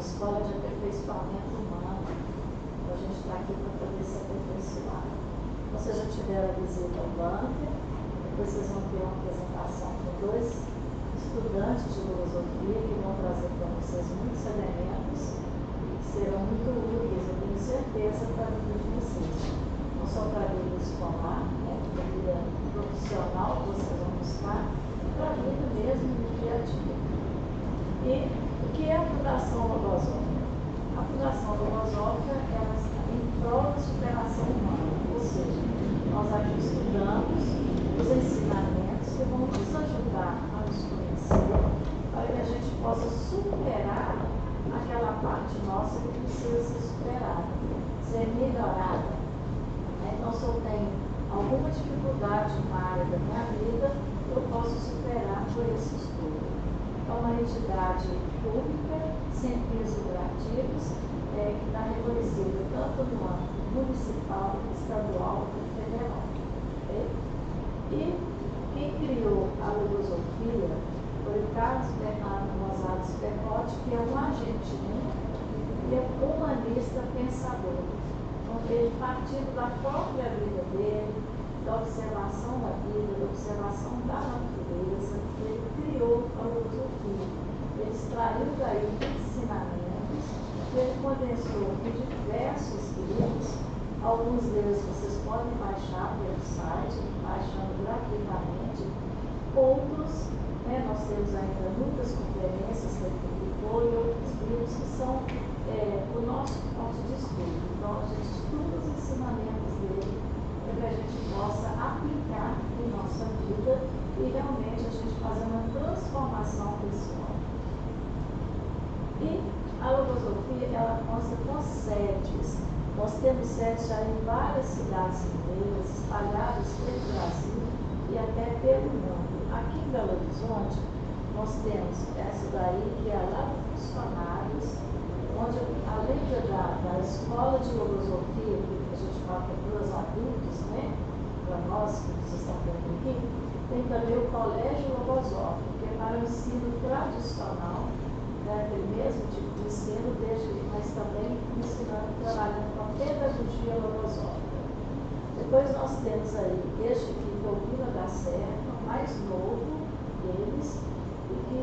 escola de aperfeiçoamento humano. Então, a gente está aqui para poder se aperfeiçoar. Vocês já tiveram a visita ao bunker, depois vocês vão ter uma apresentação com 2 estudantes de filosofia que vão trazer para vocês muitos elementos que serão muito úteis, eu tenho certeza, para a vida de vocês. Não só para a vida escolar, né, para a vida profissional que vocês vão buscar, para a vida mesmo no dia a dia. E o que é a Fundação Logosófica? A Fundação Logosófica ela está em prol da superação humana, ou seja, nós aqui estudamos os ensinamentos que vão nos ajudar a nos conhecer, para que a gente possa superar aquela parte nossa que precisa ser superada, ser melhorada. Então, se eu tenho alguma dificuldade na área da minha vida, eu posso superar por esse estudo. Então, uma entidade pública, sem fins lucrativos, que está reconhecida tanto no âmbito municipal, estadual e federal. Okay? E quem criou a logosofia foi o Carlos Bernardo Rosado Specotti, que é um argentino e é um humanista pensador. Então, ele, partindo da própria vida dele, da observação da vida, da observação da natureza, ele criou a logosofia. Ele extraiu daí ensinamentos, ele condensou em diversos livros. Alguns deles vocês podem baixar pelo site, baixando gratuitamente. Outros, nós temos ainda muitas conferências que ele publicou e outros livros que são o nosso ponto de estudo. Então, a gente estuda os ensinamentos dele para que a gente possa aplicar em nossa vida e realmente a gente fazer uma transformação pessoal. E a logosofia, ela consta com sedes. Nós temos sedes já em várias cidades mineiras, espalhadas pelo Brasil e até pelo mundo. Aqui em Belo Horizonte, nós temos essa daí, que é lá do Funcionários, onde, além da escola de logosofia, que a gente fala para os adultos, para nós que vocês estão vendo aqui, tem também o Colégio Logosófico, que é para o ensino tradicional, aquele mesmo tipo de ensino, mas também ensinando, trabalhando com a pedagogia logosófica. Depois nós temos aí este aqui, que é o Vila da Serra, o mais novo deles, e que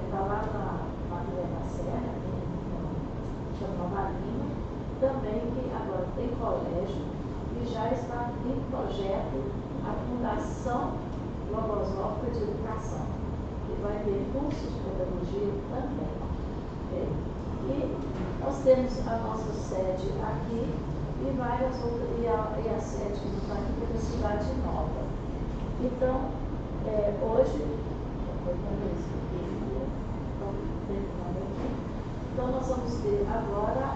está lá na Vila da Serra, chama Nova Lima, também que agora tem colégio e já está em projeto a Fundação Logosófica de Educação, que vai ter cursos de pedagogia também. Okay? E nós temos a nossa sede aqui e várias outras, e a sede que está aqui é da Cidade Nova. Então, hoje, então nós vamos ter agora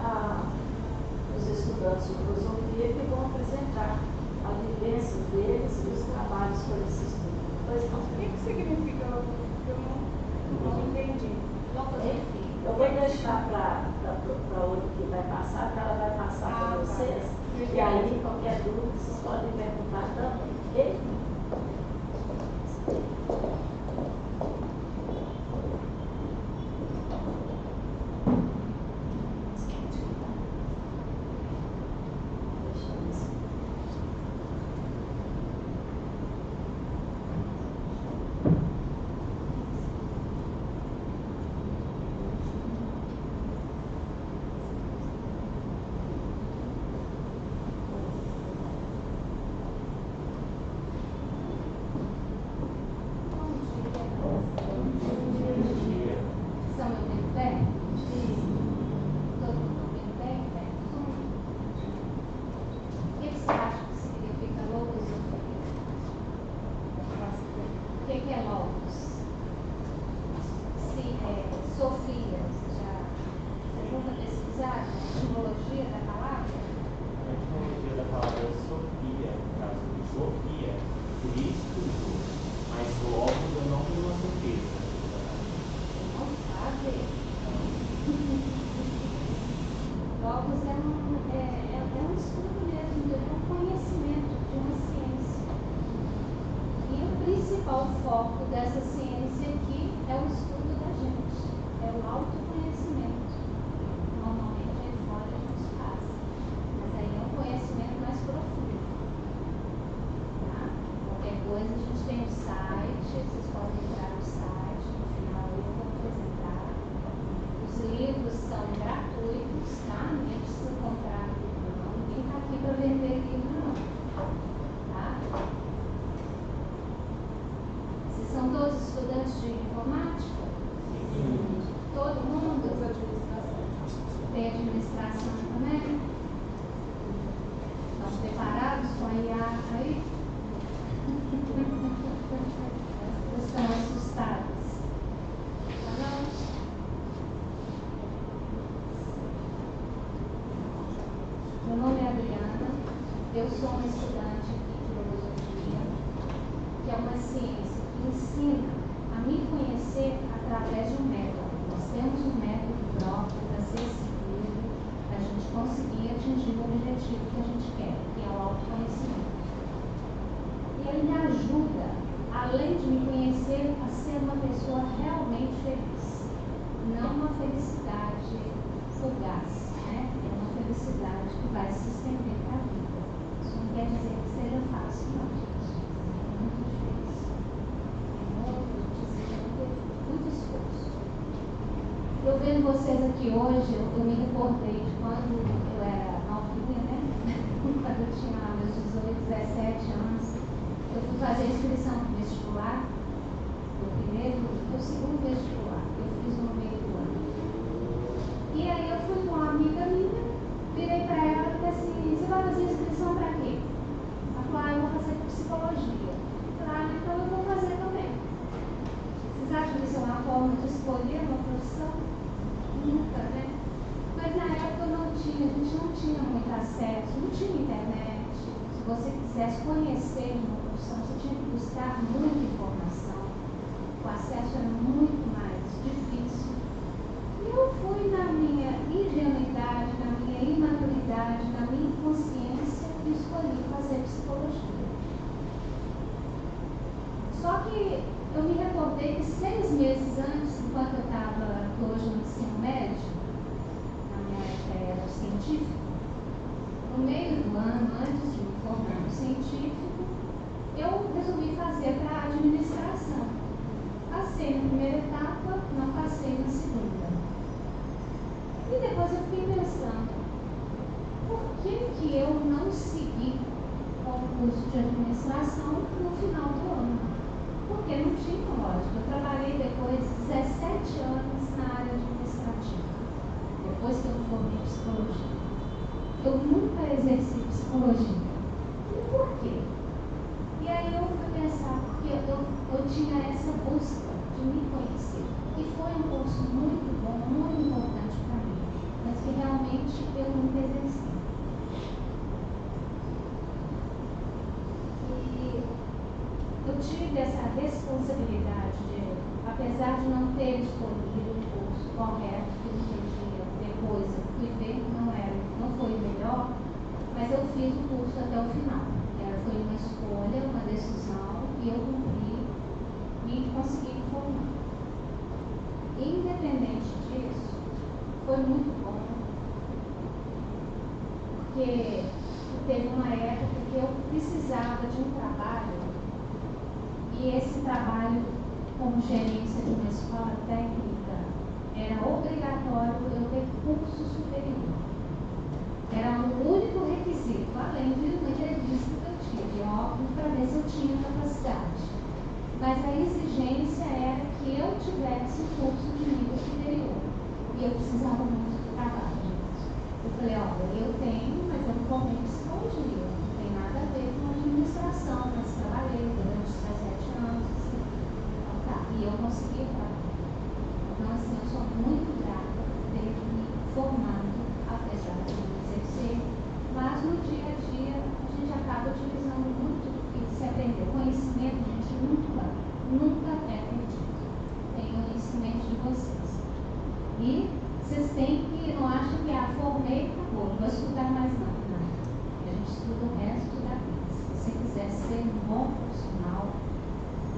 os estudantes de filosofia que vão apresentar a vivência deles e os trabalhos por esse estudo. O que significa? Eu não entendi. Eu vou deixar para outra que vai passar, que ela vai passar para vocês. E aí, qualquer dúvida, vocês podem perguntar também, ok? O foco dessa ciência aqui é o estudo da gente, é o autoconhecimento. eu sou uma estudante de filosofia, que é uma ciência que ensina a me conhecer através de um método. Nós temos um método próprio para ser seguido, para a gente conseguir atingir o objetivo que a gente quer, que é o autoconhecimento. E ele me ajuda, além de me conhecer, a ser uma pessoa realmente feliz. Não uma felicidade fugaz, né? É uma felicidade que vai se estender para a vida. Isso não quer dizer que seja fácil, não, gente. É muito difícil. Muito esforço. Eu vendo vocês aqui hoje, eu me recordei de quando eu era novinha, né? Quando eu tinha lá meus 18, 17 anos, eu fui fazer a inscrição para o vestibular, o segundo vestibular, eu fiz no meio do ano. E aí eu fui com uma amiga minha, virei para ela e falei assim, você vai fazer inscrição para quê? Ela falou, eu vou fazer psicologia. Eu falei, então eu vou fazer também. Vocês acham que isso é uma forma de escolher uma profissão? Nunca, né? Mas na época a gente não tinha muito acesso, não tinha internet. Se você quisesse conhecer uma profissão, você tinha que buscar muita informação. O acesso era muito mais difícil. E eu fui na minha ingenuidade, na minha imaturidade, na minha inconsciência e escolhi fazer psicologia. Só que eu me recordei que 6 meses antes, enquanto eu estava hoje no ensino médio, na minha época era científico, no meio do ano, antes de me formar no científico, eu resolvi fazer para a administração. Passei na primeira etapa, não passei na segunda. E depois eu fiquei pensando, por que eu não segui o curso de administração no final do ano? Porque não tinha lógica. Eu trabalhei depois 17 anos na área administrativa, depois que eu me formei em psicologia. Eu nunca exerci psicologia. E por quê? E aí eu fui pensar, porque eu tinha essa busca de me conhecer. E foi um curso muito bom, muito importante para mim, mas que realmente eu nunca exerci. E eu tive essa responsabilidade de, apesar de não ter escolhido o curso correto, que entendia depois, eu fui ver que não foi o melhor, mas eu fiz o curso até o final. Foi uma escolha, uma decisão, e eu cumpri e consegui me formar. Independente disso, foi muito bom, porque teve uma época que eu precisava de um trabalho, e esse trabalho, como gerência de uma escola técnica, era obrigatório eu ter curso superior. Era o único requisito, além de uma entrevista que eu tive, óbvio, para ver se eu tinha capacidade. Mas a exigência era que eu tivesse curso de nível superior. E eu precisava muito do trabalho. Eu falei, olha, eu tenho, mas eu não formei em psicologia. Não tem nada a ver com administração, mas trabalhei durante 17 anos. Assim. Então, tá. E eu consegui o trabalho. Então, assim, eu sou muito grata por ter me formado, apesar de não exercer. Mas no dia a dia, a gente acaba utilizando muito do que se aprendeu. Conhecimento, gente, nunca é perdido. Tenho isso em mente de vocês. E vocês têm que, não acham que formei e acabou, não vou estudar mais não. Não. A gente estuda o resto da vida. Se você quiser ser um bom profissional,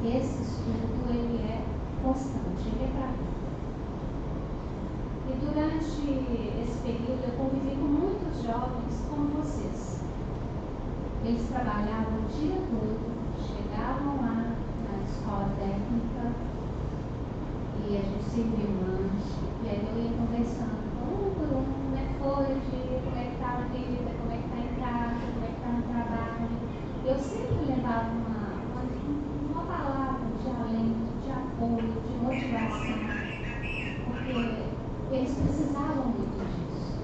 esse estudo, ele é constante, ele é para a vida. E durante esse período eu convivi com muitos jovens como vocês. Eles trabalhavam o dia todo, chegavam lá na escola técnica e a gente servia um lanche, e aí eu ia conversando um por um, como é que foi o dia, como é que está a vida, como é que está em casa, como é que está no trabalho. Eu sempre levava uma palavra de alento, de apoio, de motivação, porque eles precisavam muito disso.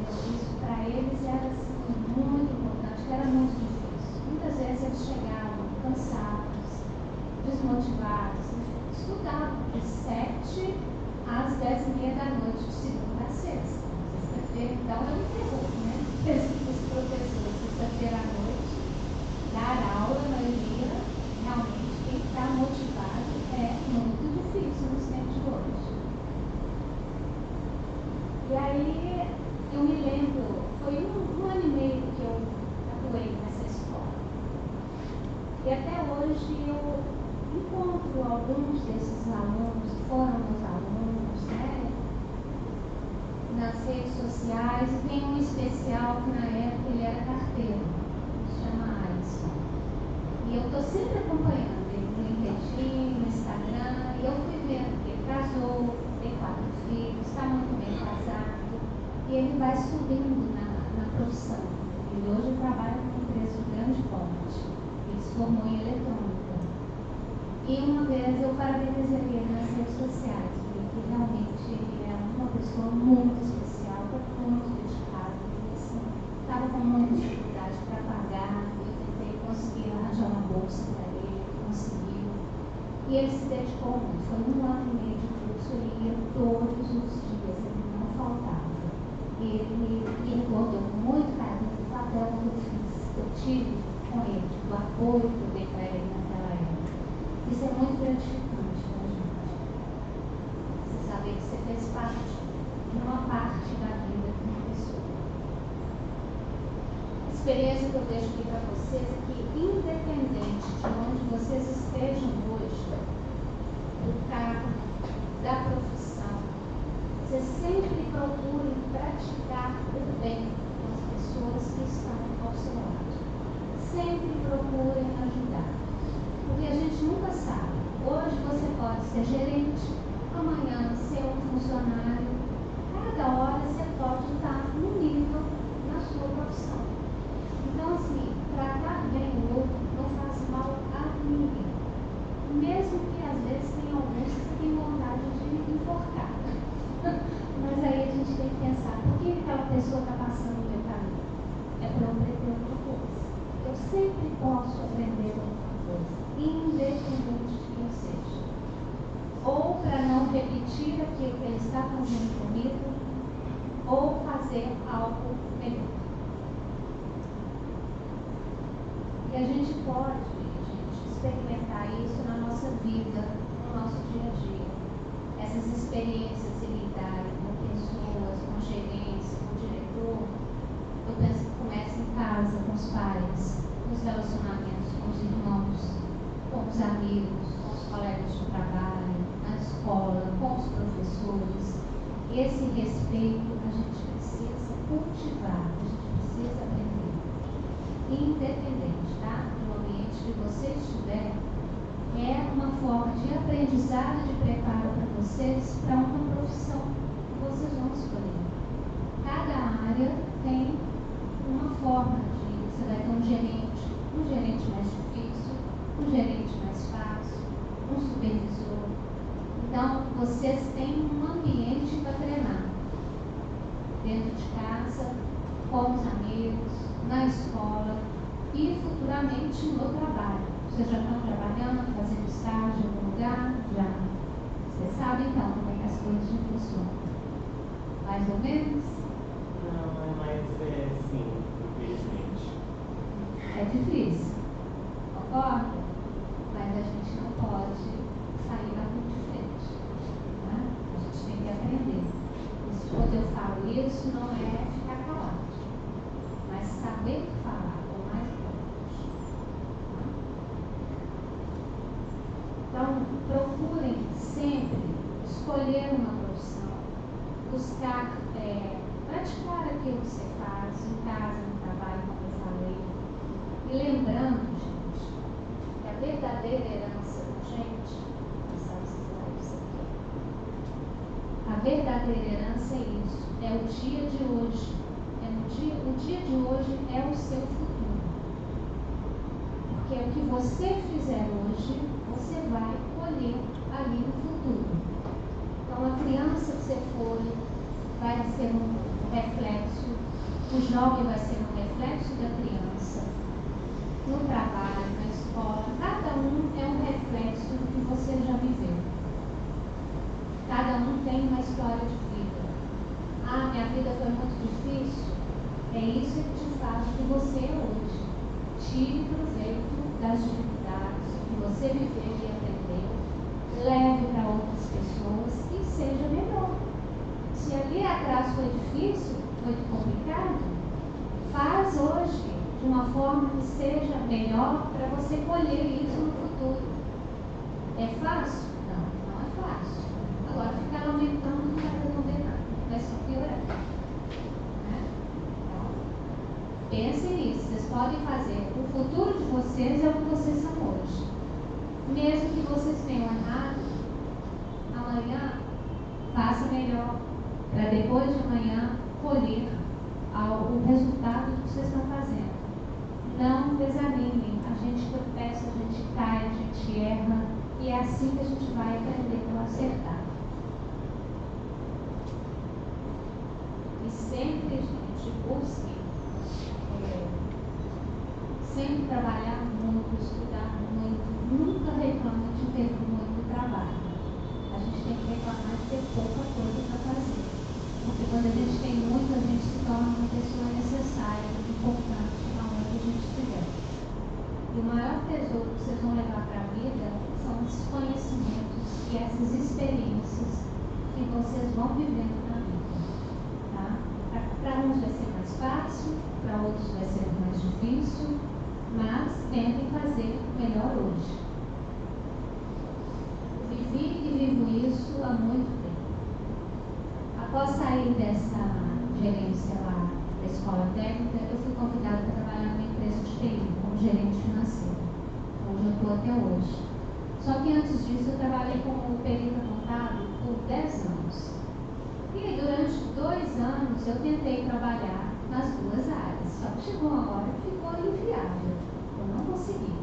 Isso para eles era assim, muito importante, era muito difícil. Muitas vezes eles chegavam cansados, desmotivados, estudavam de 7 às 10h30 da noite, de segunda a sexta. Sexta-feira, então, era um terror, né? Os professores sexta-feira à noite, dar aula, a maioria, realmente, quem está motivado é muito difícil nos tempos de hoje. E aí, eu me lembro, foi um ano e meio que eu atuei nessa escola. E até hoje eu encontro alguns desses alunos, que foram meus alunos, né, nas redes sociais, e tem um especial que na época ele era carteiro, se chama Alisson. E eu estou sempre acompanhando ele no LinkedIn, no Instagram, e eu fui vendo que ele casou, tem 4 filhos, está muito bem casado, e ele vai subindo na profissão. Ele hoje trabalha numa empresa de grande porte, ele se formou em eletrônica. E uma vez eu parabenizei ele nas redes sociais, porque realmente ele é uma pessoa muito especial, muito dedicada, e assim, estava com muita dificuldade para pagar, eu tentei conseguir arranjar uma bolsa para ele, conseguiu. E ele se dedicou muito, foi 1 ano e meio de curso, ele ia todos os dias, ele não faltava. E ele guardou com muito carinho o papel que eu tive com ele, do apoio que eu dei para ele naquela época. Isso é muito gratificante para a gente. Você saber que você fez parte de uma parte da vida de uma pessoa. A experiência que eu deixo aqui para vocês é que, independente de onde vocês estejam hoje, do cargo, da profissão, vocês sempre procurem praticar o bem com as pessoas que estão ao seu lado. Sempre procurem ajudar. Porque a gente nunca sabe. Hoje você pode ser gerente, amanhã ser um funcionário. Cada hora você pode estar no nível na sua profissão. Então, assim, tratar bem o outro não faz mal a ninguém. Mesmo que às vezes tem alguns que você tem vontade de enforcar. Mas aí a gente tem que pensar, por que aquela pessoa está passando no meu caminho? É para eu aprender outra coisa. Eu sempre posso aprender outra coisa, independente de quem seja. Ou para não repetir aquilo que ele está fazendo comigo, ou fazer algo melhor. E a gente pode, gente, experimentar isso na nossa vida, no nosso dia a dia. Essas experiências de lidar com pessoas, com gerência, com diretor, eu penso que começa em casa, com os pais, nos relacionamentos com os irmãos, com os amigos, com os colegas de trabalho, na escola, com os professores. Esse respeito a gente precisa cultivar, a gente precisa aprender. Independente, tá? Do ambiente que você estiver, é uma forma de aprendizado, de preparo para vocês para uma profissão que vocês vão escolher. Cada área tem uma forma de, você vai ter um gerente mais difícil, um gerente mais fácil, um supervisor. Então, vocês têm um ambiente para treinar. Dentro de casa, com os amigos, na escola e futuramente no trabalho. Vocês já estão trabalhando, fazendo estágio em algum lugar? Já. Você sabe então como é que as coisas funcionam? Mais ou menos? Não, é mais sim, infelizmente. É difícil, concorda? Mas a gente não pode sair na frente de frente. Né? A gente tem que aprender. Isso, quando eu falo isso, não é ficar calado, mas saber falar o mais importante. Então, procurem sempre escolher uma profissão, buscar praticar aquilo que você faz em casa, no trabalho, como eu falei. E lembrando, gente, que a verdadeira herança da gente, a verdadeira herança é isso, é o dia de hoje. O dia de hoje é o seu futuro. Porque o que você fizer hoje, você vai colher ali no futuro. Então, a criança que você for vai ser um reflexo, o jovem vai ser um reflexo da criança. No trabalho, na escola, cada um é um reflexo do que você já viveu. Cada um tem uma história de vida. Ah, minha vida foi muito difícil. É isso que te faz o que você é hoje. Tire proveito das dificuldades que você viveu e aprendeu, leve para outras pessoas e seja melhor. Se ali atrás foi difícil, foi complicado, faz hoje de uma forma que seja melhor para você colher isso no futuro. É fácil? Não, não é fácil. Agora, ficar lamentando não vai resolver nada, vai só piorar. Né? Então, pensem nisso. Vocês podem fazer. O futuro de vocês é o que vocês são hoje. Mesmo que vocês tenham errado, amanhã faça melhor, para depois de amanhã colher o resultado do que vocês estão fazendo. Não desanimem. A gente tropeça, a gente cai, a gente erra, e é assim que a gente vai aprender a acertar. E sempre, gente, busque sempre trabalhar muito, estudar muito, nunca reclame de ter muito trabalho. A gente tem que reclamar de ter pouca coisa para fazer. Porque quando a gente tem muito, a gente se torna uma pessoa necessária, importante, aonde a gente estiver. E o maior tesouro que vocês vão levar para a vida são esses conhecimentos e essas experiências que vocês vão vivendo na vida. Tá? Para uns vai ser mais fácil, para outros vai ser mais difícil, mas tentem fazer melhor hoje. Vivi e vivo isso há muito tempo. Após sair dessa gerência lá da escola técnica, eu fui convidada para trabalhar numa empresa de TI, como gerente financeiro, onde eu estou até hoje. Só que antes disso eu trabalhei como perita contábil por 10 anos. E aí, durante 2 anos eu tentei trabalhar nas duas áreas. Só que chegou uma hora que ficou inviável. Eu não consegui.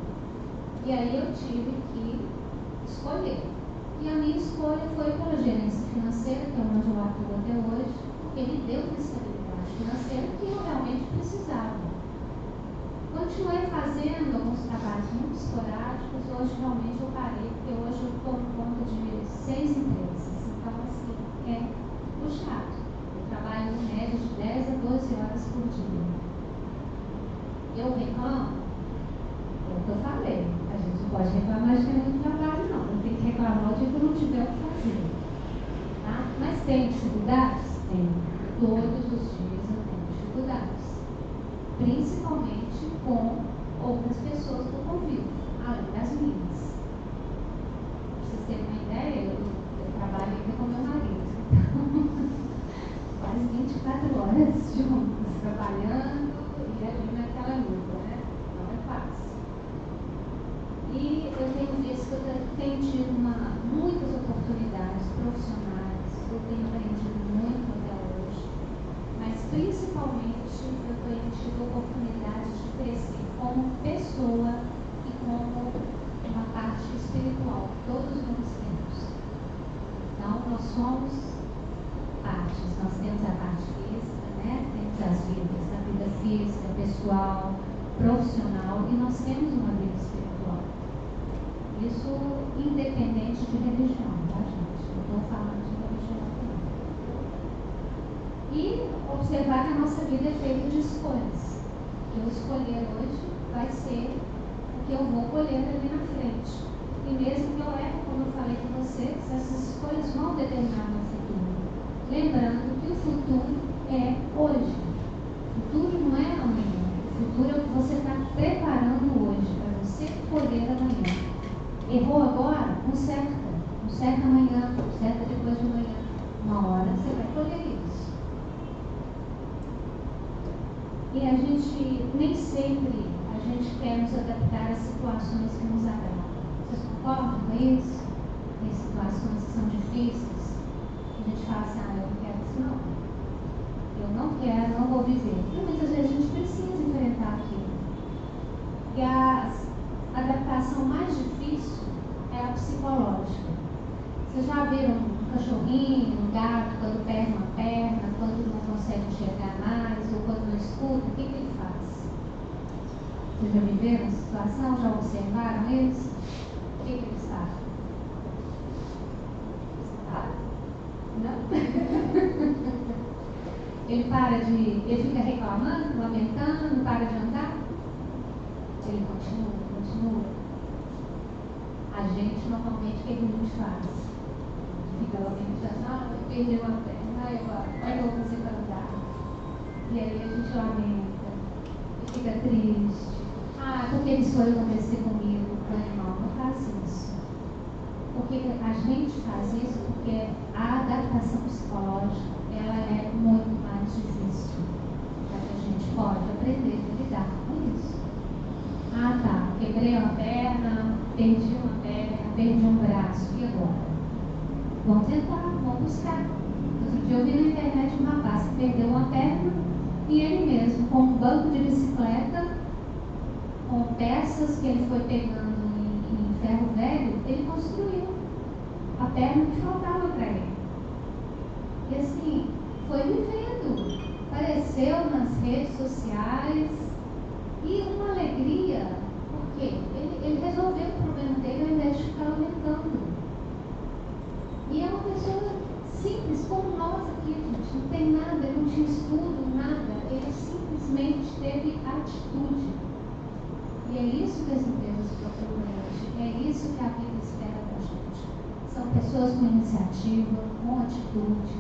E aí eu tive que escolher. E a minha escolha foi pela gerência financeira, que é onde eu atuo até hoje, porque ele deu uma estabilidade financeira que eu realmente precisava. Continuei fazendo alguns trabalhos muito esporádicos. Hoje realmente eu parei, porque hoje eu tomo conta de 6 empresas. Então, assim, é puxado. Eu trabalho em média de 10 a 12 horas por dia. Eu reclamo? É o que eu falei. A gente não pode reclamar de ter muito trabalho, não. Eu tenho que reclamar o dia que eu não tiver o que fazer. Tá? Mas tem dificuldades? Tem. Todos os dias eu tenho dificuldades. Principalmente com outras pessoas que eu convivo, além das minhas. Para vocês terem uma ideia, eu trabalho ainda com meu marido. Então, quase 24 horas juntos, trabalhando e ali naquela luta, né? Não é fácil. E eu tenho visto que eu tenho tido muitas oportunidades profissionais, eu tenho aprendido muito até hoje, mas principalmente eu tenho tido oportunidade de crescer como pessoa e como uma parte espiritual. Todos nós temos. Então, nós somos partes. Nós temos a parte física, né? Temos as vidas, a vida física, pessoal, profissional, e nós temos uma vida espiritual. Isso independente de religião, tá, gente? Eu estou falando de religião também. E observar que a nossa vida é feita de escolhas. O que eu escolher hoje vai ser o que eu vou colher ali na frente. E mesmo que eu erre, como eu falei com vocês, essas escolhas vão determinar meu futuro. Lembrando que o futuro é hoje. O futuro não é amanhã. O futuro é o que você está preparando hoje para você colher amanhã. Errou agora? Conserta. Conserta amanhã, conserta depois de amanhã. Uma hora você vai colher isso. E a gente, nem sempre, a gente quer nos adaptar a situações que nos agradam. Vocês concordam com isso? Tem situações que são difíceis. A gente fala assim, eu não quero isso não. Eu não quero, não vou viver. E muitas vezes a gente precisa enfrentar aquilo. E a adaptação mais difícil é a psicológica. Vocês já viram um cachorrinho, um gato, quando perde uma perna, quando não consegue enxergar mais, ou quando não escuta, o que ele faz? Vocês já viveram essa situação? Já observaram isso? O que eles fazem? Não? ele fica reclamando, lamentando, não para de andar? Ele continua. A gente normalmente, o que a gente faz? Fica lamentando, eu perdi uma perna, agora eu vou fazer para andar. E aí a gente lamenta, e fica triste. Porque isso foi acontecer comigo. Não, irmão, não faz isso. Porque a gente faz isso porque a adaptação psicológica ela é muito mais difícil. Mas a gente pode aprender a lidar com isso. Quebrei uma perna, perdi um braço, e agora? Vamos tentar, vamos buscar. Outro dia eu vi na internet um rapaz que perdeu uma perna e ele mesmo, com um banco de bicicleta, com peças que ele foi pegando em ferro velho, ele construiu a perna que faltava para ele. E assim, foi vivendo. Apareceu nas redes sociais e uma alegria, porque ele resolveu o problema dele ao invés de ficar lamentando. E é uma pessoa simples, como nós aqui, gente. Não tem nada, não tinha estudo, nada. Ele simplesmente teve atitude. E é isso que as empresas procuram hoje. É isso que a vida espera da gente. São pessoas com iniciativa, com atitude,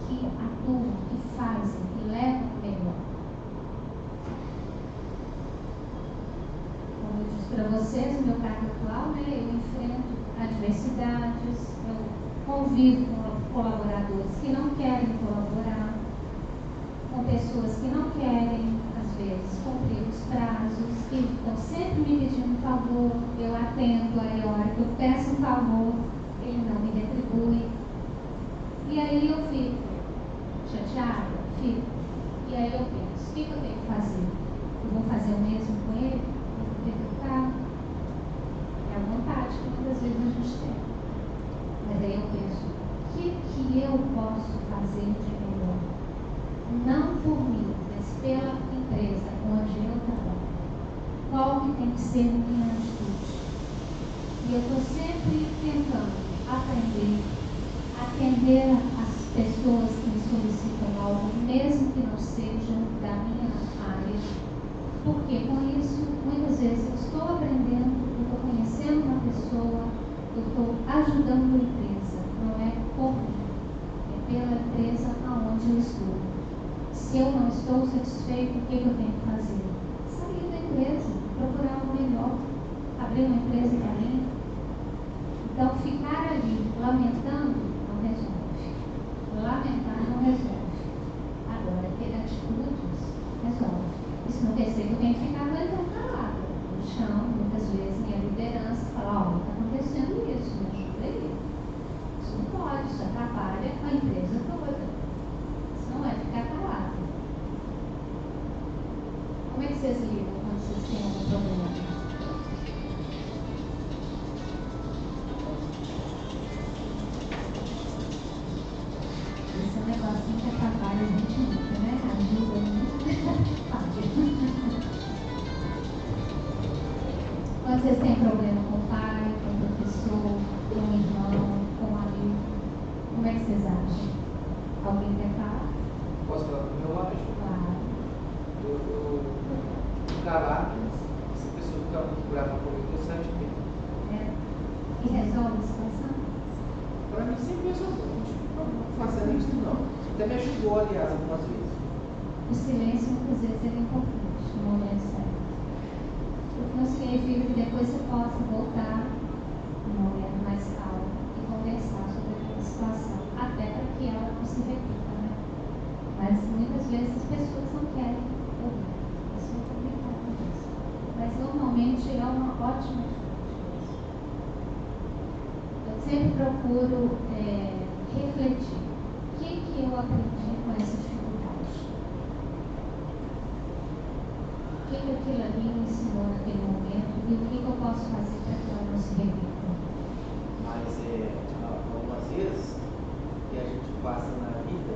que atuam, que fazem, que levam o melhor. Como eu disse para vocês, no meu cargo atual, eu enfrento adversidades, eu convivo com colaboradores que não querem colaborar, com pessoas que não querem, às vezes, cumprir os prazos, que estão sempre me pedindo um favor, eu atendo, aí a hora que eu peço um favor, ele não me retribui. E aí eu fico chateada, e aí eu penso, o que eu tenho que fazer? Eu vou fazer o mesmo com ele? Eu vou ter que ficar? É a vontade que muitas vezes a gente tem. Mas aí eu penso, o que eu posso fazer de melhor? Não por mim, mas pela empresa onde eu trabalho. Qual que tem que ser a minha atitude? E eu estou sempre tentando aprender, atender as pessoas que me solicitam algo, mesmo que não sejam da minha área. Porque com isso, muitas vezes eu estou aprendendo, eu estou conhecendo uma pessoa, eu estou ajudando a empresa. Não é por mim, é pela empresa aonde eu estou. Se eu não estou satisfeito, o que eu tenho que fazer? Sair da empresa, procurar o melhor, abrir uma empresa para mim. Então, ficar ali lamentando não resolve. Lamentar não resolve. Agora, ter atitudes resolve. Isso não quer dizer que eu tenho que ficar aguentando calada. No chão, muitas vezes, minha liderança fala, está acontecendo isso, me ajuda aí. Isso não pode, isso atrapalha a empresa toda. Isso não é ficar calada. Como é que vocês lidam quando vocês têm algum problema? Esse é um negocinho que atrapalha a gente muito, né? Ajuda muito. Quando vocês têm problema com o pai, com o professor, com o irmão, com o amigo, como é que vocês acham? Alguém quer falar? Posso falar do meu lado? Claro. Eu calar, se a pessoa ficar muito brava comigo, eu saio de mim. E resolve a situação? Para mim sempre resolveu, não tive problema fazendo isso não. Até me ajudou, aliás, algumas vezes. O silêncio, muitas vezes, é importante no momento certo. Porque não significa que depois você possa voltar num momento mais calmo e conversar sobre aquela situação, até para que ela não se repita, né? Mas muitas vezes as pessoas não querem ouvir. Isso é complicado mesmo. Mas normalmente é uma ótima atitude. Eu sempre procuro refletir. O que eu aprendi com essa dificuldade? O que aquilo ali me ensinou naquele momento e o que eu posso fazer para que ela não se repita? Mas algumas vezes que a gente passa na vida,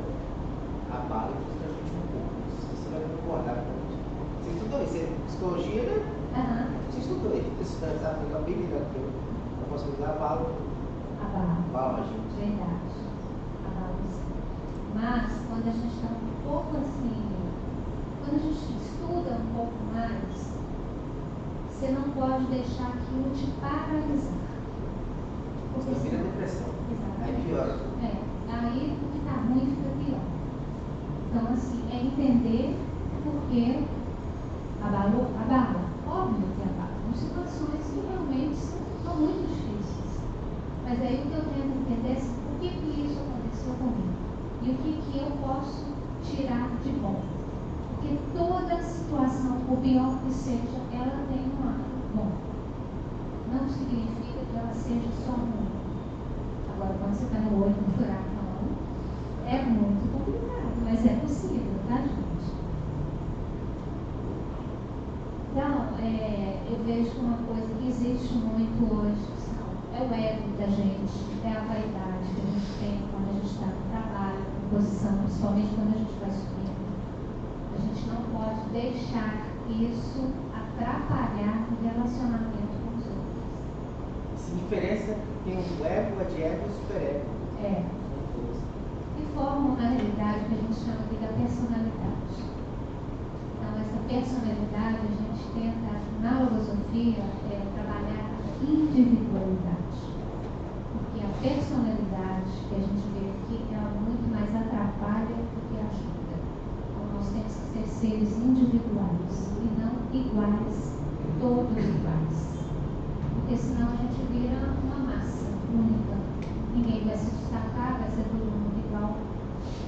abala e frustra a gente um pouco. Você vai concordar com isso. Você estudou isso, psicologia, né? Você estudou isso, você sabe bem melhor que eu. Algumas coisas abalam. Abala Abala a gente. Verdade. Abala sim. Mas, quando quando a gente está um pouco assim, quando a gente estuda um pouco mais, você não pode deixar aquilo te paralisar. Porque Vira senão, depressão. Aí exatamente. piora. Aí o que está ruim fica pior. Então, assim, é entender porque abala. Óbvio que abala. São situações que realmente são muito difíceis. Mas aí o que eu tento entender é por que isso aconteceu comigo. E o que eu posso tirar de bom. Porque toda situação, por pior que seja, ela tem um lado bom. Não significa que ela seja só ruim. Agora, quando você está no olho do furacão, é muito complicado, mas é possível, tá, gente? Então, eu vejo que uma coisa que existe muito hoje é o ego da gente, é a vaidade que a gente tem quando a gente está no trabalho, em posição, principalmente quando a gente vai subindo. A gente não pode deixar isso atrapalhar o relacionamento com os outros. Essa diferença tem o ego, a de ego e o superego. Que formam, na realidade, que a gente chama aqui da personalidade. Então, essa personalidade, a gente tenta, na filosofia, trabalhar a individualidade. Porque a personalidade que a gente vê aqui, ela muito mais atrapalha do que ajuda. Então, nós temos que ser seres individuais e não iguais, todos iguais. Porque senão a gente vira uma massa única. Ninguém vai se destacar, vai ser todo mundo igual.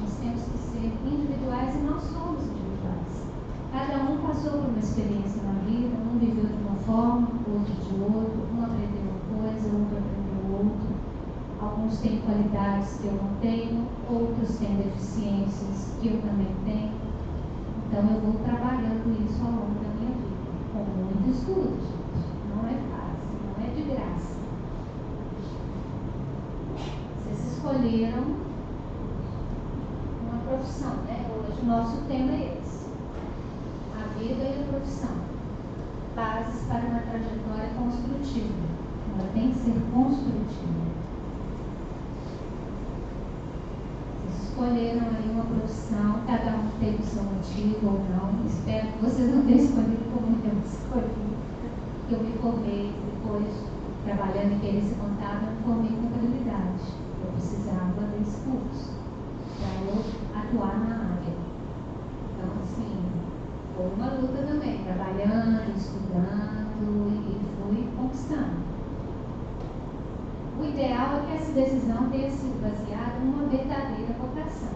Nós temos que ser individuais e nós somos individuais. Cada um passou por uma experiência na vida, um viveu de uma forma, outro de outro, um aprendeu uma coisa, outro aprendeu outra. Alguns têm qualidades que eu não tenho, outros têm deficiências que eu também tenho. Então eu vou trabalhando isso ao longo da minha vida, com muito estudo, gente. Não é fácil, não é de graça. Vocês escolheram uma profissão, né? Hoje o nosso tema é esse. A vida e a profissão. Bases para uma trajetória construtiva. Ela tem que ser construtiva. Vocês escolheram aí uma profissão, cada um teve o seu motivo ou não. Espero que vocês não tenham escolhido como eu escolhi. Eu me formei depois, trabalhando em perícia contábil, eu me formei em contabilidade. Eu precisava desse curso para eu atuar na área. Então, assim, foi uma luta também, trabalhando, estudando e fui conquistando. O ideal é que essa decisão tenha sido baseada numa verdadeira vocação.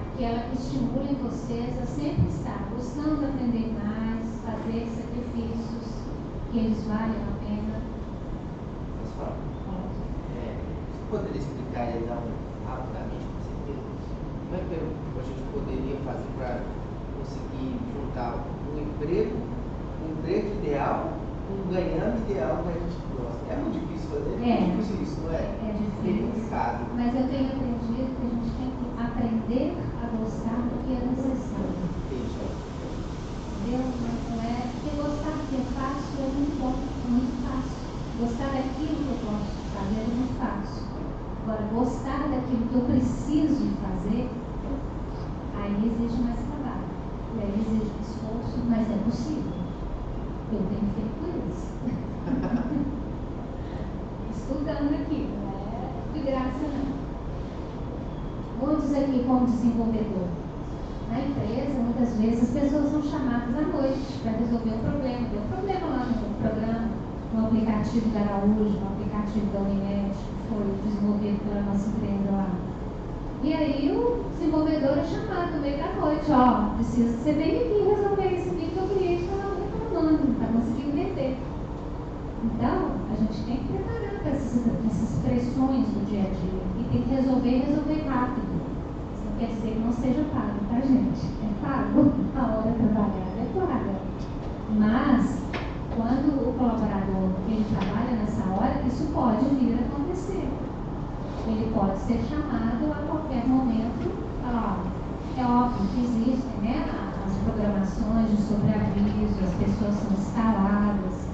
Aquela que estimula em vocês a sempre estar buscando aprender mais, fazer sacrifícios que eles valem a pena. Pessoal, poderia explicar e dar rapidamente, com certeza, como é que a gente poderia fazer para conseguir juntar um emprego ideal com um ganhando ideal que a gente gosta? É muito difícil fazer, é muito difícil isso, não é? É difícil. É complicado. Mas eu tenho aprendido que a gente tem que aprender a gostar do que é necessário. Entendeu? Não é porque gostar do que é fácil é muito bom, é muito fácil. Gostar daquilo que eu posso fazer é muito fácil. Agora, gostar daquilo que eu preciso fazer, aí exige mais trabalho. E aí exige esforço, mas é possível. Eu tenho feito isso. Estudando aqui, não é de graça não. Muitos aqui como desenvolvedor. Na empresa, muitas vezes, as pessoas são chamadas à noite para resolver um problema. Tem um problema lá no programa, no aplicativo da Araújo, no aplicativo da Unimed, que foi desenvolvido pela nossa empresa lá. E aí o desenvolvedor é chamado no meio da noite, ó, precisa que você venha aqui resolver isso aqui que o cliente está reclamando, não está conseguindo vender. Então, a gente tem que preparar para essas pressões do dia a dia e tem que resolver rápido. Isso não quer dizer que não seja pago, tá, gente? É pago, a hora trabalhada é paga. Mas, quando o colaborador ele trabalha nessa hora, isso pode vir a acontecer. Ele pode ser chamado a qualquer momento. É óbvio que existem, né, as programações de sobreaviso, as pessoas são escaladas,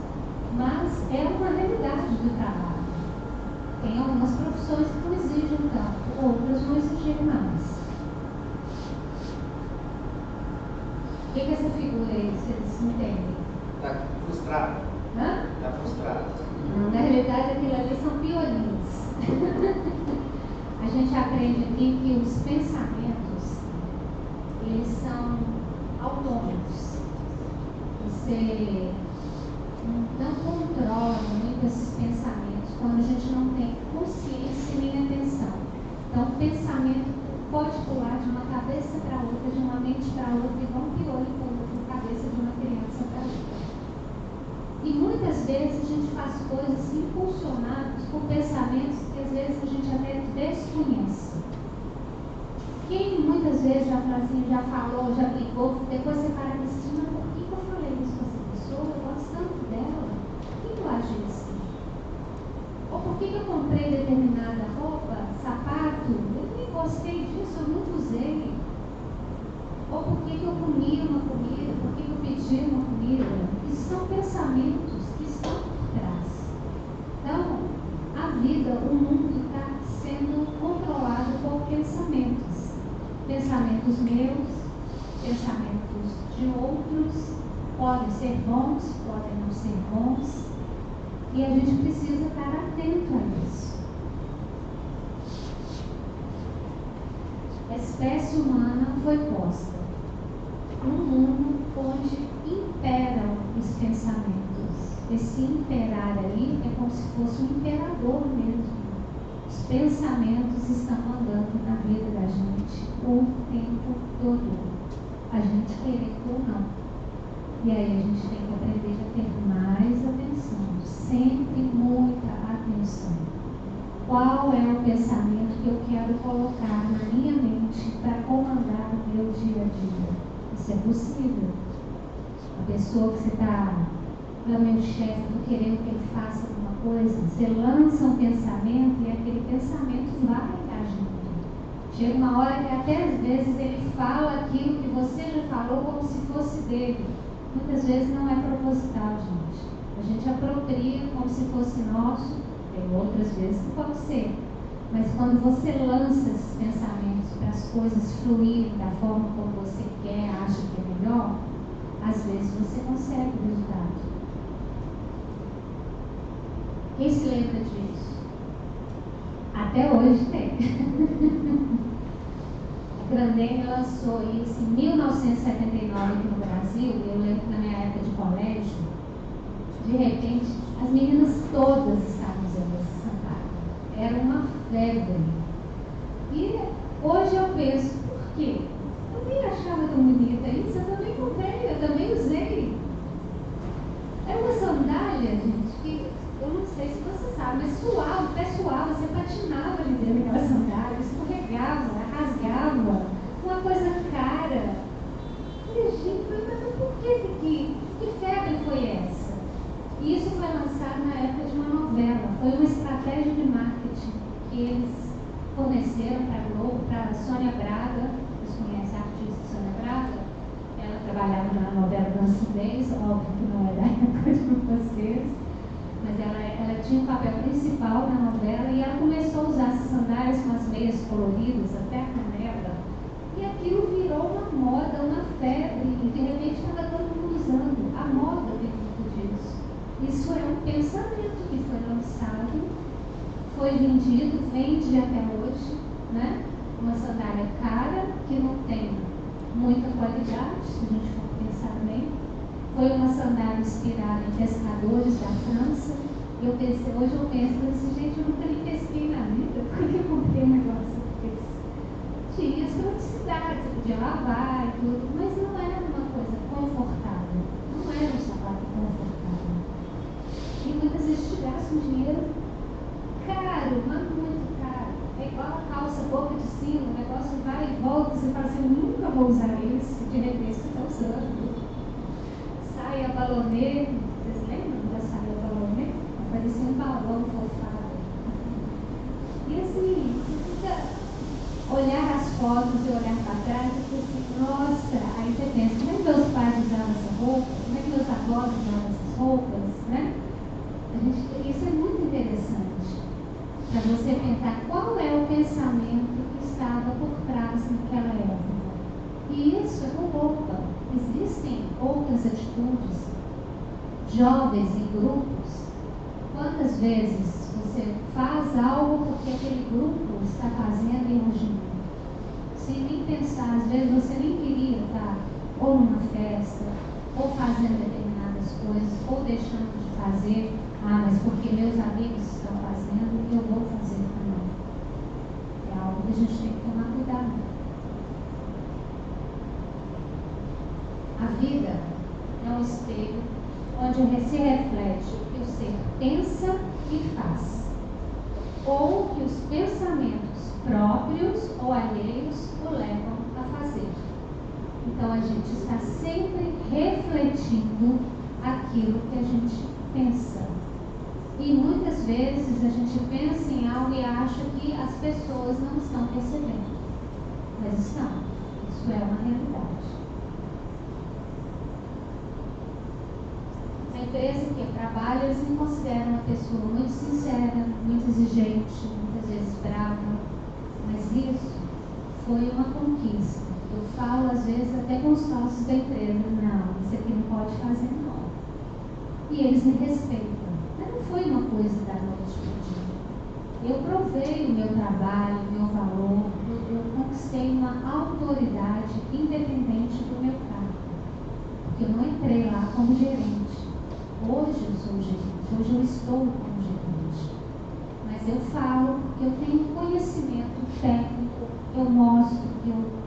mas é uma realidade do trabalho. Tem algumas profissões que não exigem tanto, outras vão exigir mais. que é essa figura aí? Vocês entendem? Está frustrado. Hã? Está frustrado. Não, na realidade, aquilo ali são piolins. A gente aprende aqui que os pensamentos, eles são autônomos. Você não controla muito esses pensamentos quando a gente não tem consciência nem atenção. Então, o pensamento pode pular de uma cabeça para outra, de uma mente para outra, igual um piolho pula de uma cabeça de uma criança para outra. E muitas vezes a gente faz coisas impulsionadas por pensamentos que às vezes a gente até desconhece. Quem muitas vezes já falou, já brigou, depois você para e diz, mas por que eu falei isso com essa pessoa? Eu gosto tanto dela. Por que eu agi assim? Ou por que eu comprei determinada roupa, sapato? Eu nem gostei disso, eu nunca usei. Ou por que eu comi uma comida? Por que eu pedi uma comida? Isso são pensamentos que estão por trás. Então, a vida, o mundo está sendo controlado por pensamentos. Pensamentos meus, pensamentos de outros, podem ser bons, podem não ser bons. E a gente precisa estar atento a isso. A espécie humana foi posta num mundo onde imperam os pensamentos. Esse imperar aí é como se fosse um imperador mesmo. Os pensamentos estão mandando na vida da gente o tempo todo. A gente querer ou não. E aí a gente tem que aprender a ter mais atenção. Sempre muita atenção. Qual é o pensamento que eu quero colocar na minha mente para comandar o meu dia a dia? Isso é possível. A pessoa que você está, meu chefe, estou querendo que ele faça alguma coisa, você lança um pensamento e aquele pensamento vai agindo. Chega uma hora que até às vezes ele fala aquilo que você já falou como se fosse dele. Muitas vezes não é proposital, gente. A gente apropria como se fosse nosso, tem outras vezes que pode ser. Mas quando você lança esses pensamentos para as coisas fluírem da forma como você quer, acha que é melhor, às vezes você consegue o resultado. Quem se lembra disso? Até hoje tem. A Grandene lançou isso em 1979 aqui no Brasil. Eu lembro que na minha época de colégio, de repente, as meninas todas estavam usando esse sandália. Era uma febre. E hoje eu penso, por quê? Eu nem achava tão bonita isso, eu também comprei, eu também usei. Era uma sandália, gente, que eu não sei se você sabe, mas suava, o pé suava, você patinava ali dentro daquela sandália, escorregava, rasgava, uma coisa cara. E a gente foi, mas por que febre foi essa? E isso foi lançado na época de uma novela, foi uma estratégia de marketing que eles forneceram para a Globo, para a Sônia Braga. Vocês conhecem a artista Sônia Braga? Ela trabalhava na novela Dança 10, óbvio que não é da época de vocês, mas ela tinha um papel principal na novela e ela começou a usar essas sandálias com as meias coloridas até a canela, e aquilo virou uma moda, uma febre, e de repente estava todo mundo usando. A moda veio muito disso. Isso é um pensamento que foi lançado, foi vendido, vende até hoje, né? Uma sandália cara, que não tem muita qualidade, se a gente for pensar bem. Foi uma sandália inspirada em pescadores da França. Hoje eu penso assim, gente, eu nunca nem pesquei na vida, por que eu comprei um negócio desse? Tinha as praticidades, você podia lavar e tudo, mas não era uma coisa confortável, não era um sapato confortável. E muitas vezes te gasta um dinheiro caro, mas muito caro. É igual a calça boca de sino, o negócio vai e volta, você fala assim, eu nunca vou usar isso, de repente você está usando. Saia balonê, vocês lembram da saia balonê? Parecia um balão fofado. E assim, você fica olhar as fotos e olhar para trás e fica assim, nossa, aí você pensa, como é que meus pais usavam essa roupa? Como é que meus avós usavam essas roupas? Né? Isso é muito interessante para você pensar qual é o pensamento que estava por trás naquela época. E isso é roupa. Existe jovens em grupos, quantas vezes você faz algo porque aquele grupo está fazendo e elogiando, sem nem pensar, às vezes você nem queria estar ou numa festa, ou fazendo determinadas coisas, ou deixando de fazer, mas porque meus amigos estão fazendo, eu vou fazer também. É algo que a gente tem que tomar cuidado. A vida é um espelho onde se reflete o que o ser pensa e faz, ou o que os pensamentos próprios ou alheios o levam a fazer. Então a gente está sempre refletindo aquilo que a gente pensa. E muitas vezes a gente pensa em algo e acha que as pessoas não estão percebendo. Mas estão. Isso é uma realidade. A empresa que eu trabalho, eles me consideram uma pessoa muito sincera, muito exigente, muitas vezes brava. Mas isso foi uma conquista. Eu falo às vezes até com os sócios da empresa, não, isso aqui não pode fazer não. E eles me respeitam. Mas não foi uma coisa da noite para o dia. Eu provei o meu trabalho, o meu valor, eu conquistei uma autoridade independente do meu cargo. Porque eu não entrei lá como gerente. Hoje eu sou gerente, hoje eu estou como gerente. Mas eu falo porque eu tenho conhecimento técnico, eu mostro que eu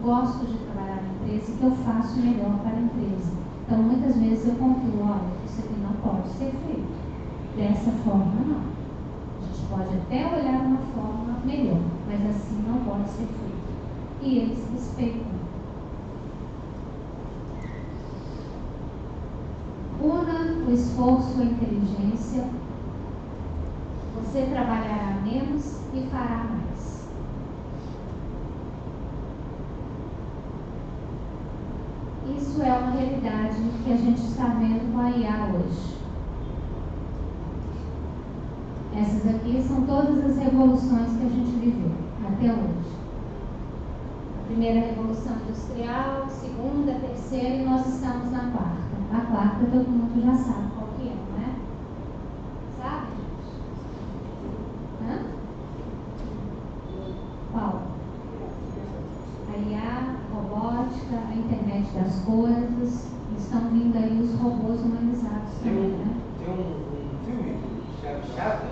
gosto de trabalhar na empresa e que eu faço melhor para a empresa. Então, muitas vezes eu concluo, olha, isso aqui não pode ser feito. Dessa forma, não. A gente pode até olhar uma forma melhor, mas assim não pode ser feito. E eles respeitam. Una o esforço e a inteligência. Você trabalhará menos e fará mais. Isso é uma realidade que a gente está vendo com a IA hoje. Essas aqui são todas as revoluções que a gente viveu até hoje. A primeira revolução industrial, segunda, terceira e nós estamos na quarta. A quarta todo mundo já sabe qual que é, não é? Sabe, gente? Hã? Qual? A IA, a robótica, a internet das coisas, estão vindo aí os robôs humanizados também, né? Tem um filme, Chaves,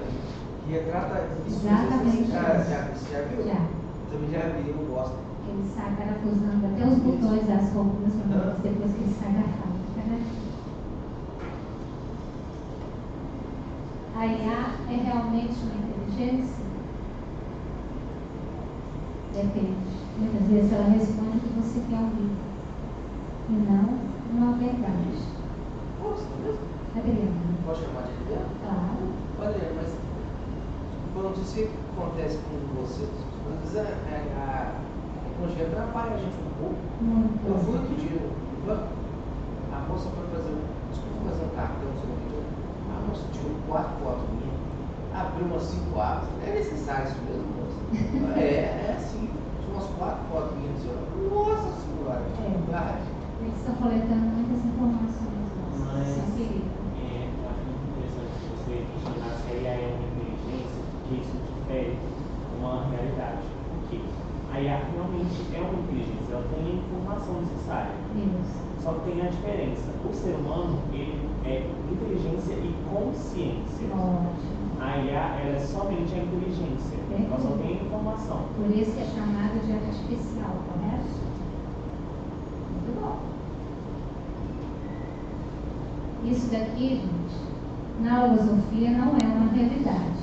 que retrata isso. Exatamente. Você já viu? Já. Também já vi, eu gosto. Ele sai parafusando até os botões das roupas depois que ele sai da fábrica, né? A IA é realmente uma inteligência? Depende. Muitas vezes ela responde o que você quer ouvir. E não uma verdade. Gosto mesmo? Adriana. Pode chamar de Adriana? Claro. Olha, mas quando isso acontece com você, às vezes a tecnologia atrapalha a gente um pouco. Muito. Eu fui outro dia no banco, a moça foi fazer um cartão, a moça tirou 4 fotos minhas, abriu umas 5 abas. É necessário isso mesmo, moça? É assim, tinha umas 4 fotos minhas, nossa senhora, que verdade. Eles estão coletando muitas informações. Mas Isso é perigo. eu acho muito interessante que você enxergar se a IA é uma inteligência, porque isso difere uma realidade. Por quê? A IA realmente é uma inteligência, ela tem a informação necessária. Isso. Só que tem a diferença. O ser humano, ele é inteligência e consciência. Ótimo. A IA, ela é somente a inteligência. Ela só tem a informação. Por isso que é chamada de artificial, correto? Muito bom. Isso daqui, gente, na filosofia não é uma realidade.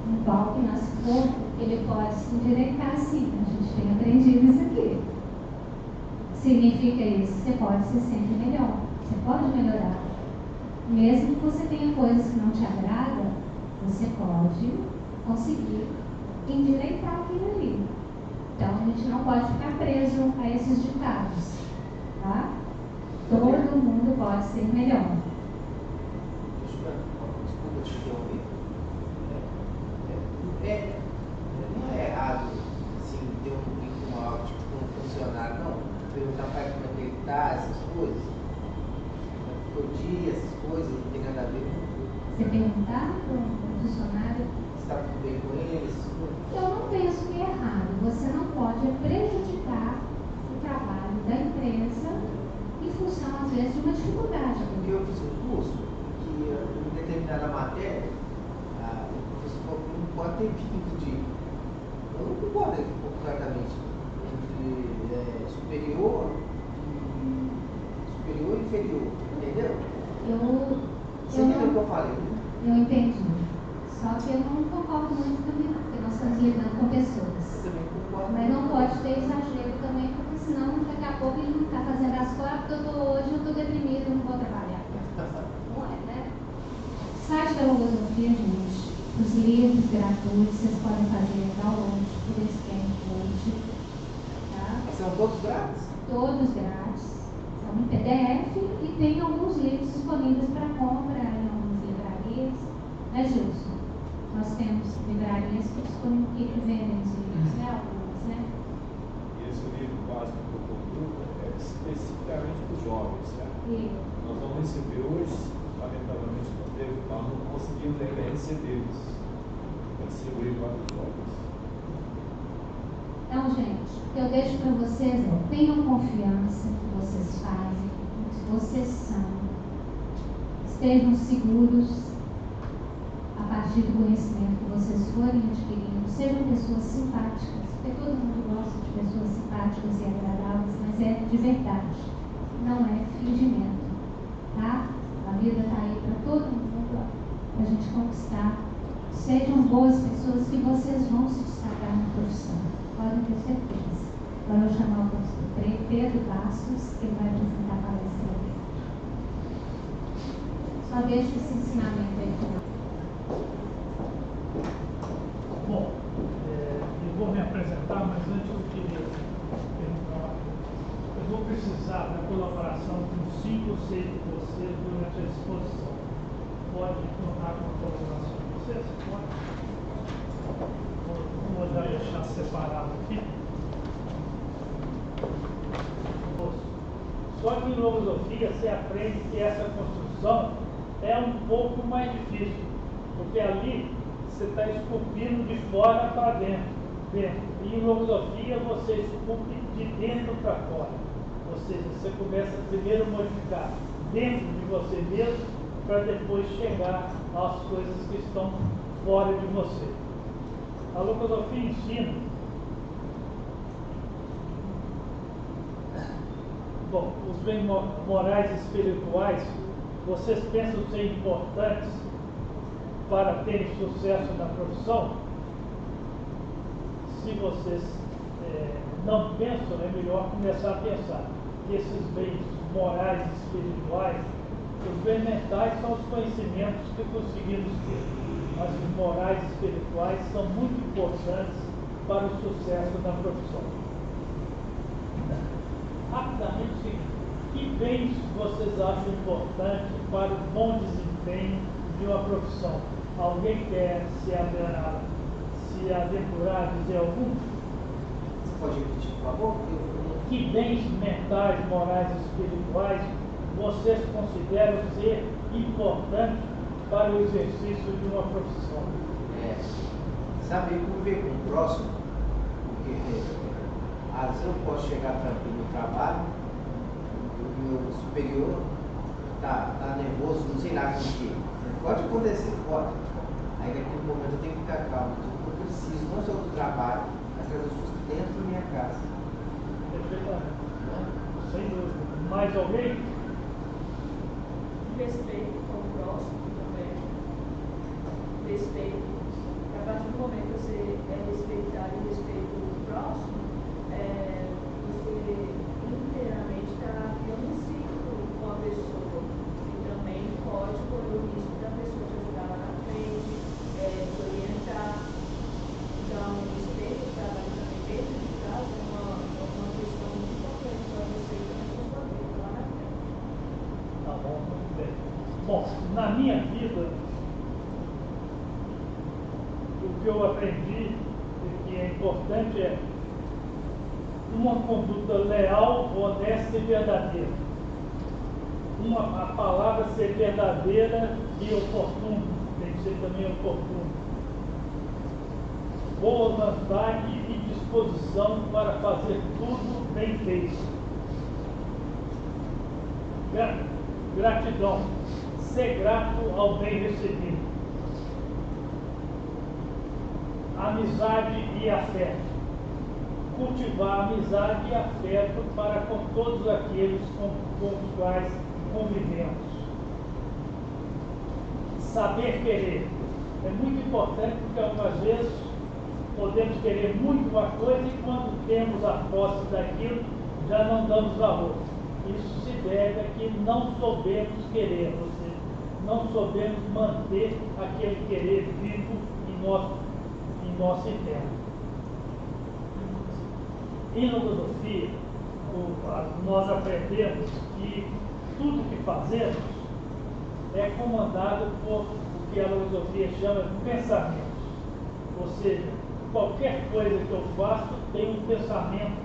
Um pau que nasce corpo, ele pode se endireitar sim. A gente tem aprendido isso aqui. Significa isso, você pode se sentir melhor. Você pode melhorar. Mesmo que você tenha coisas que não te agradam, você pode conseguir endireitar aquilo ali. Então a gente não pode ficar preso a esses ditados, tá? Todo mundo pode ser melhor. Desculpa te interromper. Não é errado assim, ter um funcionário, não. Perguntar para como é que ele está, essas coisas. todo dia, essas coisas, não tem nada a ver com Você perguntar para um funcionário, se está tudo bem com eles, essas coisas. eu não penso que é errado. Você não pode prejudicar o trabalho da empresa em função, às vezes, de uma dificuldade. Porque eu fiz um curso que em determinada matéria, o professor falou que não pode ter vínculo de. Eu não concordo completamente entre superior e inferior, entendeu? Você entendeu o que eu falei? Eu entendi. Só que eu não concordo muito também, não, porque nós estamos lidando com pessoas. Eu também concordo. Mas não pode ter exagero também, porque senão daqui a pouco ele não está fazendo as coisas, porque hoje eu estou deprimido, eu não vou trabalhar. Não é, né? Site da Logosofia, gente, os livros gratuitos, vocês podem fazer download por esse code, tá? São todos grátis? Todos grátis. São em PDF e tem alguns livros disponíveis para compra em algumas livrarias. Né, Gilson? Nós temos livrarias que vendem os livros, né? Algumas, né? E esse livro básico do Conduta é especificamente para os jovens, certo? E Nós vamos receber hoje, lamentavelmente, nós não conseguimos ainda recebê-los. Vai ser o livro para os jovens. Então, gente, o que eu deixo para vocês é: tenham confiança no que vocês fazem, no que vocês são, estejam seguros a partir do conhecimento que vocês forem adquirindo, sejam pessoas simpáticas, porque todo mundo gosta de pessoas simpáticas e agradáveis, mas é de verdade, não é fingimento, tá? A vida está aí para todo mundo, para a gente conquistar. Sejam boas pessoas que vocês vão se destacar na profissão. Podem ter certeza. Agora eu vou chamar o professor Pedro Bastos, que vai apresentar a palestra dele. Só deixo esse ensinamento aí com ele. Bom, eu vou me apresentar, mas antes eu queria perguntar uma coisa. Eu vou precisar da colaboração de uns 5 ou 6 de vocês durante a exposição. Pode contar com a colaboração de vocês? Pode? Vou já deixar separado aqui. Só que em logosofia você aprende que essa construção é um pouco mais difícil, porque ali você está esculpindo de fora para dentro. E em logosofia você esculpe de dentro para fora. Ou seja, você começa primeiro a modificar dentro de você mesmo para depois chegar às coisas que estão fora de você. A logosofia ensina. Bom, os bens morais e espirituais, vocês pensam ser importantes para terem sucesso na profissão? Se vocês não pensam, é melhor começar a pensar que esses bens morais e espirituais, os bens mentais são os conhecimentos que conseguimos ter, mas os morais e espirituais são muito importantes para o sucesso na profissão. Rapidamente, o seguinte: que bens vocês acham importantes para o bom desempenho de uma profissão? Alguém quer se aventurar a dizer algum? Você pode repetir, por favor? Que bens mentais, morais e espirituais vocês consideram ser importantes para o exercício de uma profissão? Saber conviver com o próximo, porque às vezes eu posso chegar tranquilo no trabalho, o meu superior está nervoso, não sei lá com o quê. Pode acontecer, pode. Aí naquele momento eu tenho que ficar calmo, eu preciso não só do trabalho, mas trazer o sustento para minha casa. Perfeitamente. Sem dúvida. Mais alguém? Respeito com o próximo também. Respeito. A partir do momento que você é respeitado e respeita o próximo, você inteiramente está criando um ciclo com a pessoa. E também pode correr o risco da pessoa te ajudar lá na frente, te orientar. Então, o respeito do trabalho também dentro de casa é uma questão muito importante para você e para a sua vida lá na frente. Tá bom, muito bem. Bom, na minha vida, o que eu aprendi e que é importante é uma conduta leal, honesta e verdadeira. a palavra ser verdadeira e oportuna, tem que ser também oportuna. Boa vontade e disposição para fazer tudo bem feito. Gratidão. Ser grato ao bem recebido. Amizade e afeto. Cultivar amizade e afeto para com todos aqueles com os quais convivemos. Saber querer. É muito importante porque algumas vezes podemos querer muito uma coisa e quando temos a posse daquilo, já não damos valor. Isso se deve a que não soubemos querer, ou seja, não soubemos manter aquele querer vivo em nosso interno. Em filosofia, nós aprendemos que tudo que fazemos é comandado por o que a filosofia chama de pensamentos. Ou seja, qualquer coisa que eu faço tem um pensamento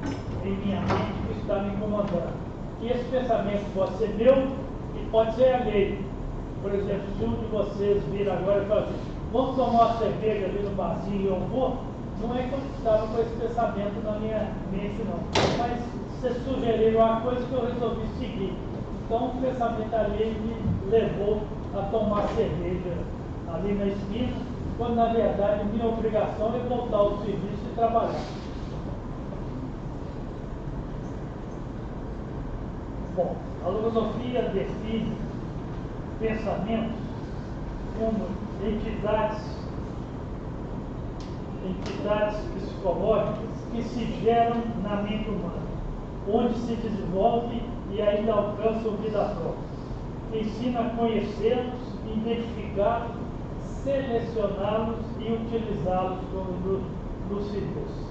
em minha mente que está me comandando. E esse pensamento pode ser meu e pode ser alheio. Por exemplo, se um de vocês vir agora e falar assim, vamos tomar uma cerveja ali no barzinho e eu vou, não é que eu estava com esse pensamento na minha mente, não. Mas vocês sugeriram uma coisa que eu resolvi seguir. Então o pensamento alheio me levou a tomar cerveja ali na esquina, quando na verdade minha obrigação é voltar ao serviço e trabalhar. Bom, a filosofia define pensamentos como entidades psicológicas que se geram na mente humana, onde se desenvolve e ainda alcançam vida própria. Ensina a conhecê-los, identificá-los, selecioná-los e utilizá-los como lucidez.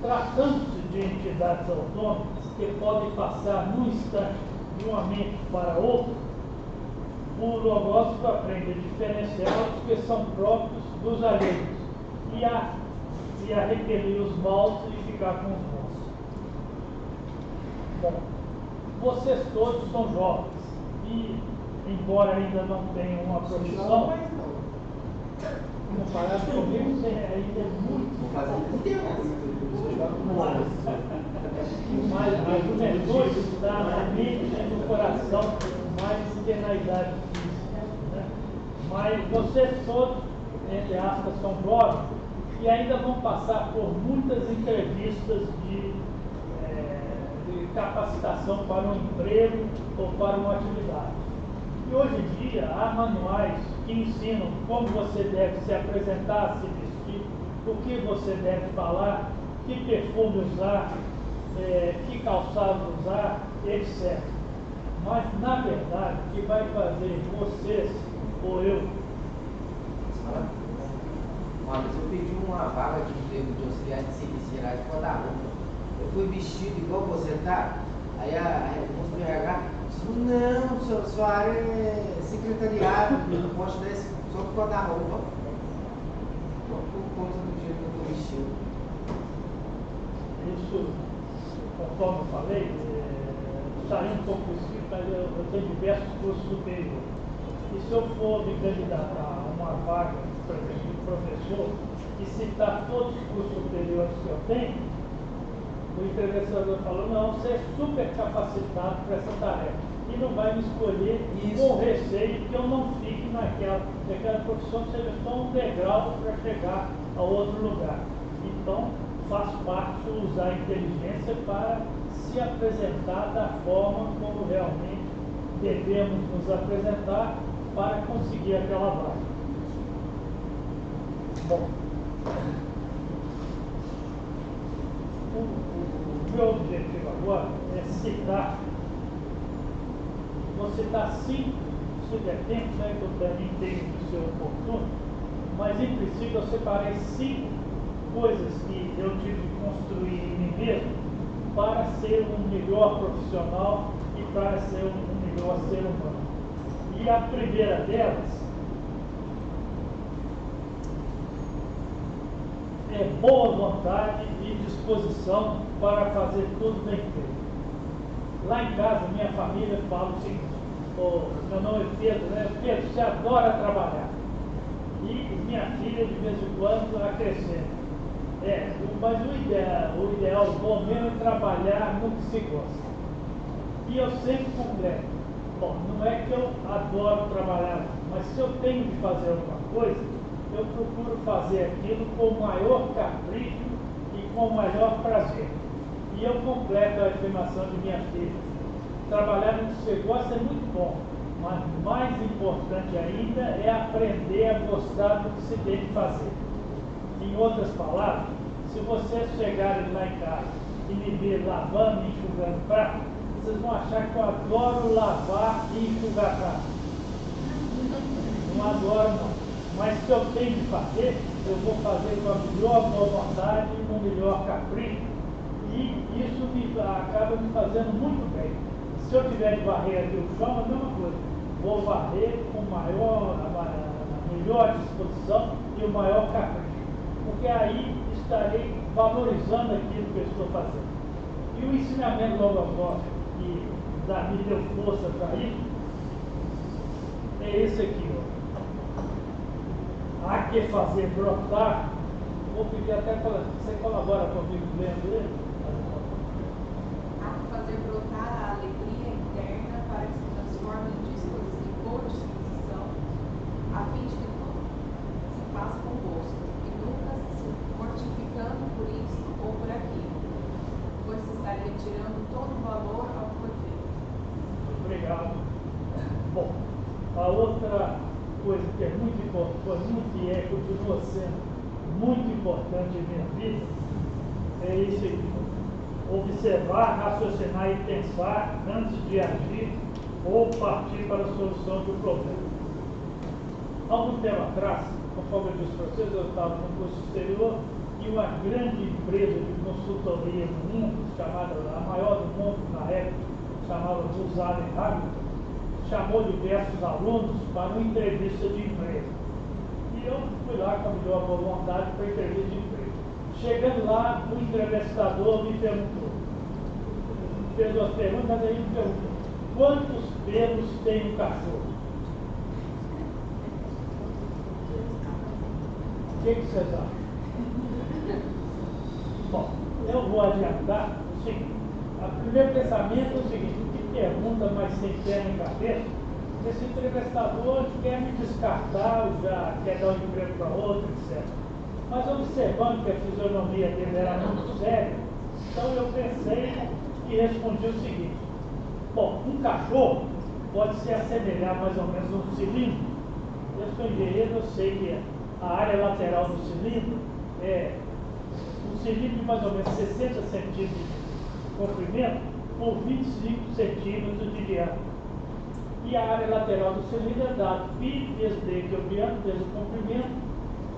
Tratando-se de entidades autônomas que podem passar num instante de uma mente para outra, o logósico aprende a diferenciar os que são próprios dos alheios e a repelir os maus e ficar com os bons. Bom, vocês todos são jovens e, embora ainda não tenham uma profissão, comparado comigo, ainda é muito. Mas a juventude está na mente e no coração mais que na idade física. Né? Mas vocês todos, entre aspas, são jovens e ainda vão passar por muitas entrevistas de capacitação para um emprego ou para uma atividade. E hoje em dia há manuais que ensinam como você deve se apresentar, se vestir, o que você deve falar, que perfume usar, que calçado usar, etc. Mas, na verdade, o que vai fazer vocês ou eu... Uma vez eu pedi uma vaga de emprego de auxiliar de serviços gerais para dar roupa. Eu fui vestido igual você tá, aí a moça do RH disse, não, sua área é secretariado, não pode dar esse, só por causa da roupa. Por conta do jeito que eu estou vestido. Isso, conforme eu falei, saindo um pouco do escrito, mas eu tenho diversos cursos superiores. E se eu for me candidatar a uma vaga, por exemplo, de professor, e citar todos os cursos superiores que eu tenho, o entrevistador falou, não, você é super capacitado para essa tarefa. E não vai me escolher com receio que eu não fique naquela profissão, seja só um degrau para chegar a outro lugar. Então, faz parte usar a inteligência para se apresentar da forma como realmente devemos nos apresentar para conseguir aquela vaga. Bom, o meu objetivo agora é citar, vou citar 5, se der tempo, né, que eu também tenho que ser oportuno, mas em princípio eu separei 5 coisas que eu tive que construir em mim mesmo para ser um melhor profissional e para ser um melhor ser humano. E a primeira delas é boa vontade e disposição para fazer tudo bem feito. Lá em casa, minha família fala o seguinte: meu nome é Pedro, né? Pedro, você adora trabalhar. E minha filha, de vez em quando, acrescenta. Mas o ideal bom mesmo é trabalhar no que se gosta. E eu sempre completo. Bom, não é que eu adoro trabalhar, mas se eu tenho que fazer alguma coisa, eu procuro fazer aquilo com o maior capricho e com o maior prazer. E eu completo a afirmação de minha filha. Trabalhar no que você gosta é muito bom, mas mais importante ainda é aprender a gostar do que se tem de fazer. Em outras palavras, se vocês chegarem lá em casa e me ver lavando e enxugando prato, vocês vão achar que eu adoro lavar e enxugar prato. Não adoro não. Mas o que eu tenho de fazer, eu vou fazer com a melhor boa vontade e com o melhor capricho. E isso acaba me fazendo muito bem. Se eu tiver de varrer aqui o chão, é a mesma coisa. Vou varrer com a melhor disposição e o maior capricho. Porque aí estarei valorizando aquilo que eu estou fazendo. E o ensinamento logosófico que me deu força para isso é esse aqui, ó. Há que fazer brotar. Vou pedir até para você colabora comigo lendo ele. Há que fazer brotar a alegria interna para que se transforme em boa disposição, a fim de que tudo se faça com gosto, e nunca se mortificando por isso ou por aquilo, pois se estaria tirando todo o valor ao que foi feito. Obrigado. Bom, a outra coisa que é muito importante e continua sendo muito importante em minha vida é isso aqui: observar, raciocinar e pensar antes de agir ou partir para a solução do problema. Algum tempo atrás, conforme eu disse para vocês, eu estava no curso exterior e uma grande empresa de consultoria no mundo, chamada, a maior do mundo na época, chamada Booz Allen Hamilton, chamou diversos alunos para uma entrevista de emprego. E eu fui lá com a melhor boa vontade para a entrevista de emprego. Chegando lá, o entrevistador me perguntou, fez uma pergunta, mas aí me perguntou: quantos pelos tem um cachorro? O que vocês acham? Bom, eu vou adiantar o seguinte: o primeiro pensamento é o seguinte: que pergunta mais sem pé nem cabeça? Esse entrevistador quer me descartar, já quer dar um emprego para outro, etc. Mas observando que a fisionomia dele era muito séria, então eu pensei e respondi o seguinte: bom, um cachorro pode se assemelhar mais ou menos a um cilindro. Eu sou engenheiro, eu sei que a área lateral do cilindro é um cilindro de mais ou menos 60 centímetros de comprimento por 25 centímetros de diâmetro. E a área lateral do cilindro é dado π vezes d, que é o diâmetro, vezes o comprimento.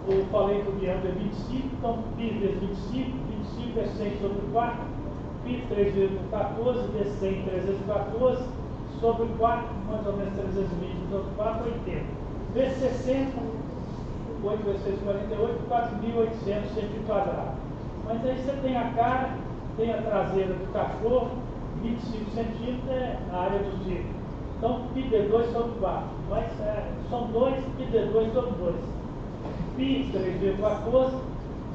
Eu falei que o diâmetro é 25, então π vezes 25, 25 é 100 sobre 4, π 3 vezes 14, vezes 100, 314, sobre 4, mais ou menos 320 sobre 4, 80. Vezes 60, 8 vezes 6, 48, 4.800 centímetros quadrados. Mas aí você tem a cara, tem a traseira do cachorro, 25 centímetros é a área do círculo. Então, πd2 sobre 4, mas são 2, πd2 sobre 2. Π 3 vezes 14,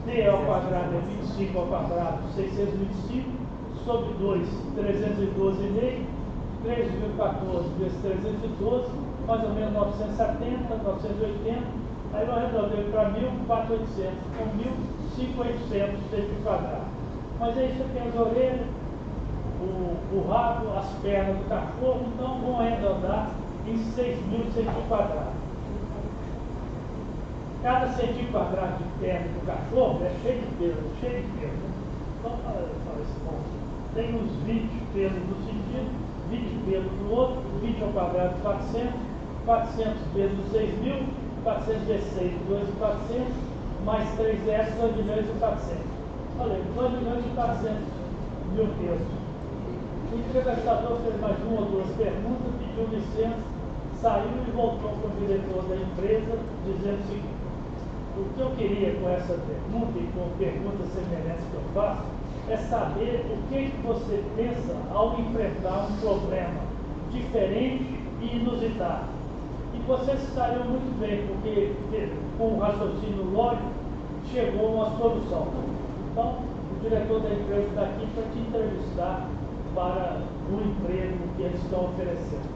d ao quadrado é 25 ao quadrado, 625, sobre 2, 312,5, 3 vezes 14 vezes 312, mais ou menos 970, 980, aí eu arredondei para 1.000, 4.800, com 1.500 centímetros quadrados. Mas aí você tem as orelhas, o rabo, as pernas do cachorro, então vão arredondar em 6.000 centímetros quadrados. Cada centímetro quadrado de perna do cachorro é cheio de pelo, cheio de pelo. Então, bom, tem uns 20 pelos no sentido, 20 pelos no outro, 20 ao quadrado 400, 400 vezes 6.000, 400 vezes 6, 2.400, mais 3 S, 2.400. Falei, 2.400.000 pesos. O entrevistador fez mais uma ou duas perguntas, pediu licença, saiu e voltou para o diretor da empresa, dizendo o seguinte: o que eu queria com essa pergunta e com perguntas semelhantes que eu faço, é saber o que você pensa ao enfrentar um problema diferente e inusitado. E vocês estariam muito bem, porque com o raciocínio lógico chegou a uma solução. Então, o diretor da empresa está aqui para te entrevistar para o emprego que eles estão oferecendo.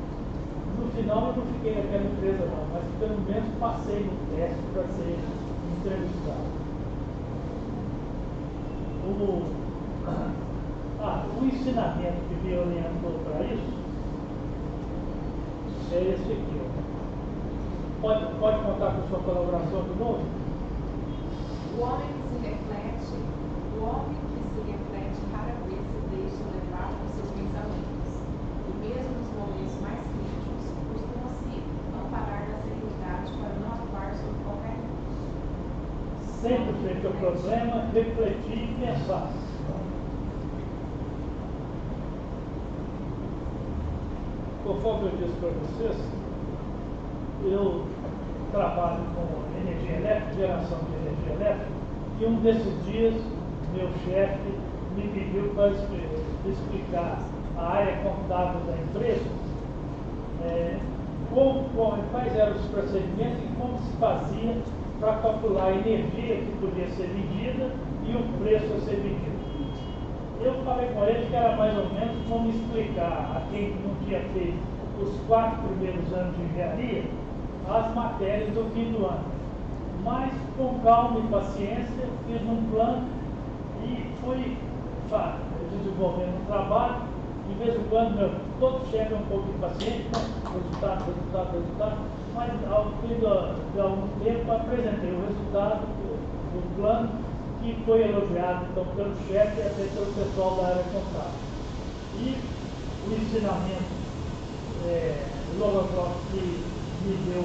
No final, eu não fiquei naquela empresa não, mas pelo menos passei no teste para ser entrevistado. O ensinamento que me orientou para isso é esse aqui. Ó. Pode contar com sua colaboração de novo? O homem que se reflete rara vez se deixa levar por seus pensamentos. E mesmo nos momentos mais críticos, costuma se amparar na serenidade para não atuar sobre qualquer risco. Sempre frente ao problema, refletir e pensar. Conforme eu disse para vocês, eu trabalho com energia elétrica, geração de energia elétrica, e um desses dias meu chefe me pediu para explicar a área contábil da empresa, quais eram os procedimentos e como se fazia para calcular a energia que podia ser vendida e o preço a ser vendido. Eu falei com ele que era mais ou menos como explicar a quem não tinha feito os 4 primeiros anos de engenharia as matérias do fim do ano. Mas com calma e paciência fiz um plano e fui desenvolvendo um trabalho. De vez em quando, todo chefe é um pouco impaciente, né? Resultado, mas ao fim de algum tempo apresentei o resultado do plano, que foi elogiado então pelo chefe e até pelo pessoal da área contábil. E o ensinamento Logotop que me deu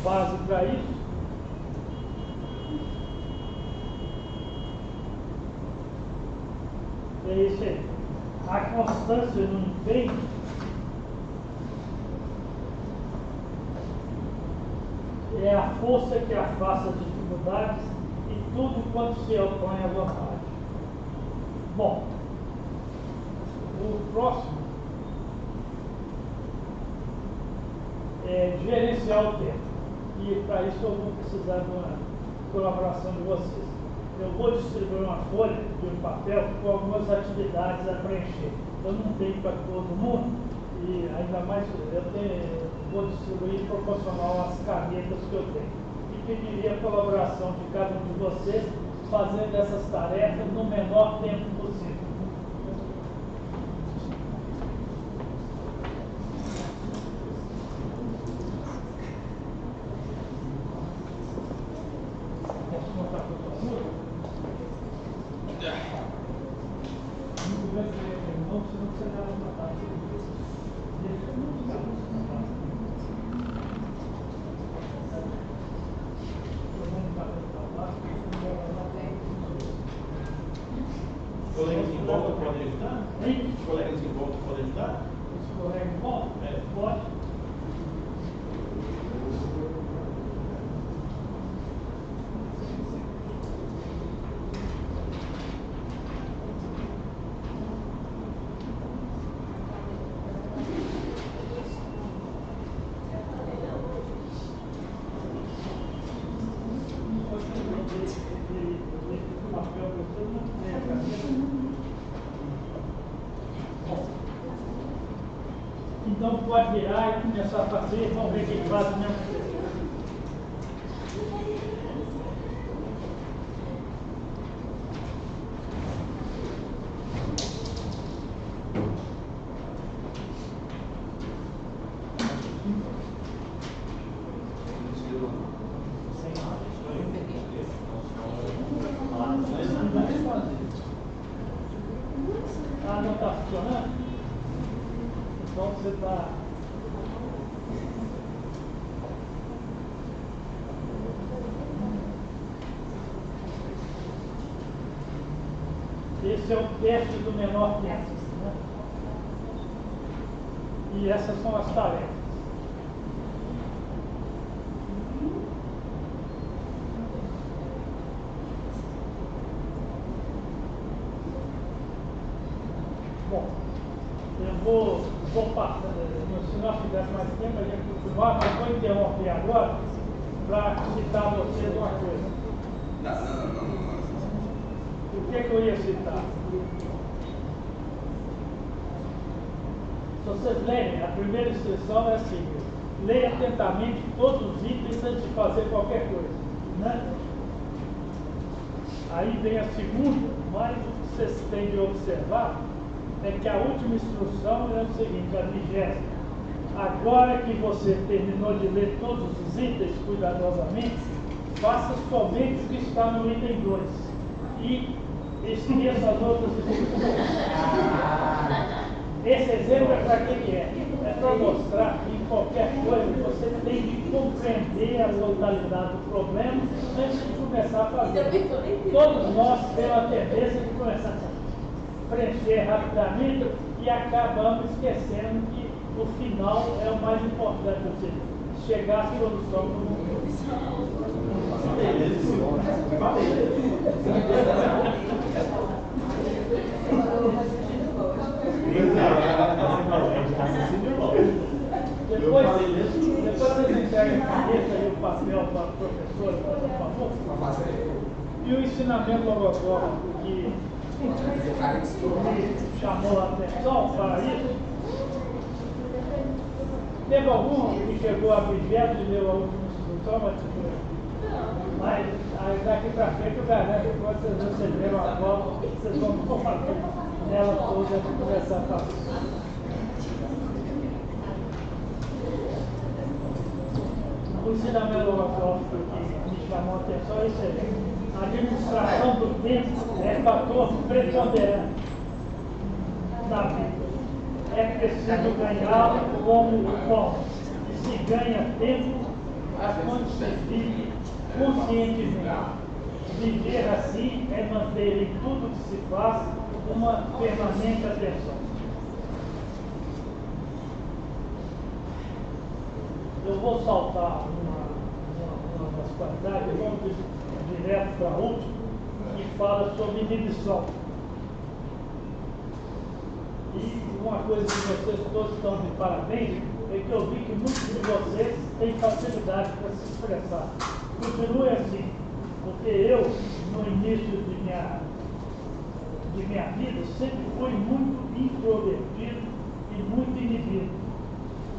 base para isso é isso aí. A constância no empenho é a força que afasta as dificuldades e tudo quanto se opõe à vontade. Bom, o próximo é gerenciar o tempo. E para isso eu vou precisar de uma colaboração de vocês. Eu vou distribuir uma folha de um papel com algumas atividades a preencher. Eu não tenho para todo mundo e ainda mais vou distribuir proporcional às canetas que eu tenho. E pediria a colaboração de cada um de vocês fazendo essas tarefas no menor tempo possível. Posso contar com a sua ajuda? Muito bem, senão você leva uma parte. Os colegas em volta podem ajudar? Hein? Os colegas em volta podem ajudar? Os colegas de volta? Pode. Então pode virar e começar a fazer, vamos ver quem faz o mesmo tempo. Ah, não está funcionando? Então você está. Esse é o teste do menor tempo. Né? E essas são as tarefas. Bom, eu vou passar, se nós tivermos mais tempo, a gente continuar, mas vou interromper agora para citar a vocês uma coisa. Não. O que eu ia citar? Se vocês lerem, a primeira instrução é assim: leia atentamente todos os itens antes de fazer qualquer coisa. Né? Aí vem a segunda, mas o que vocês têm de observar é que a última instrução é o seguinte, a 20ª. Agora que você terminou de ler todos os itens cuidadosamente, faça somente o que está no item 2 e esqueça as outras instruções. Esse exemplo é para que é? É para mostrar que em qualquer coisa você tem que compreender a totalidade do problema antes de começar a fazer. Todos nós temos a tendência de começar a preencher rapidamente e acabamos esquecendo que o final é o mais importante, ou seja, chegar à solução do mundo. Depois vocês entregam a caneta e o papel para a professora, por favor. E o ensinamento logogófico que me chamou a atenção para isso. Teve algum que chegou a 20ª e leu a última instrução, mas daqui para frente eu garanto que quando vocês receberam a prova, vocês vão tomar nela toda e começar a fazer. O ensinamento logogófico que me chamou a atenção é excelente. A administração do tempo é fator preponderante na vida. É preciso ganhá-lo como o pão. E se ganha tempo, quando se vive conscientemente. Viver assim é manter em tudo que se faz uma permanente atenção. Eu vou saltar uma das qualidades, vamos direto para a última, que fala sobre inibição. E uma coisa que vocês todos estão de parabéns é que eu vi que muitos de vocês têm facilidade para se expressar. Continue assim, porque eu, no início de minha vida, sempre fui muito introvertido e muito inibido.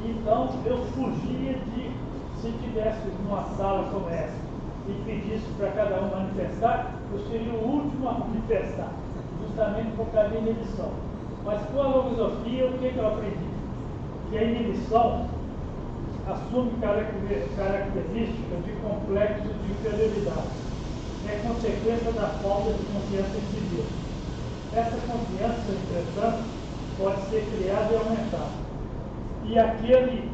Então, eu fugia de, se tivesse numa sala como essa e pedisse para cada um manifestar, eu seria o último a manifestar, justamente por causa da inibição. Mas com a logosofia, o que eu aprendi? Que a inibição assume características de complexo de inferioridade. É consequência da falta de confiança em si mesmo. Essa confiança, entretanto, pode ser criada e aumentada. E aquele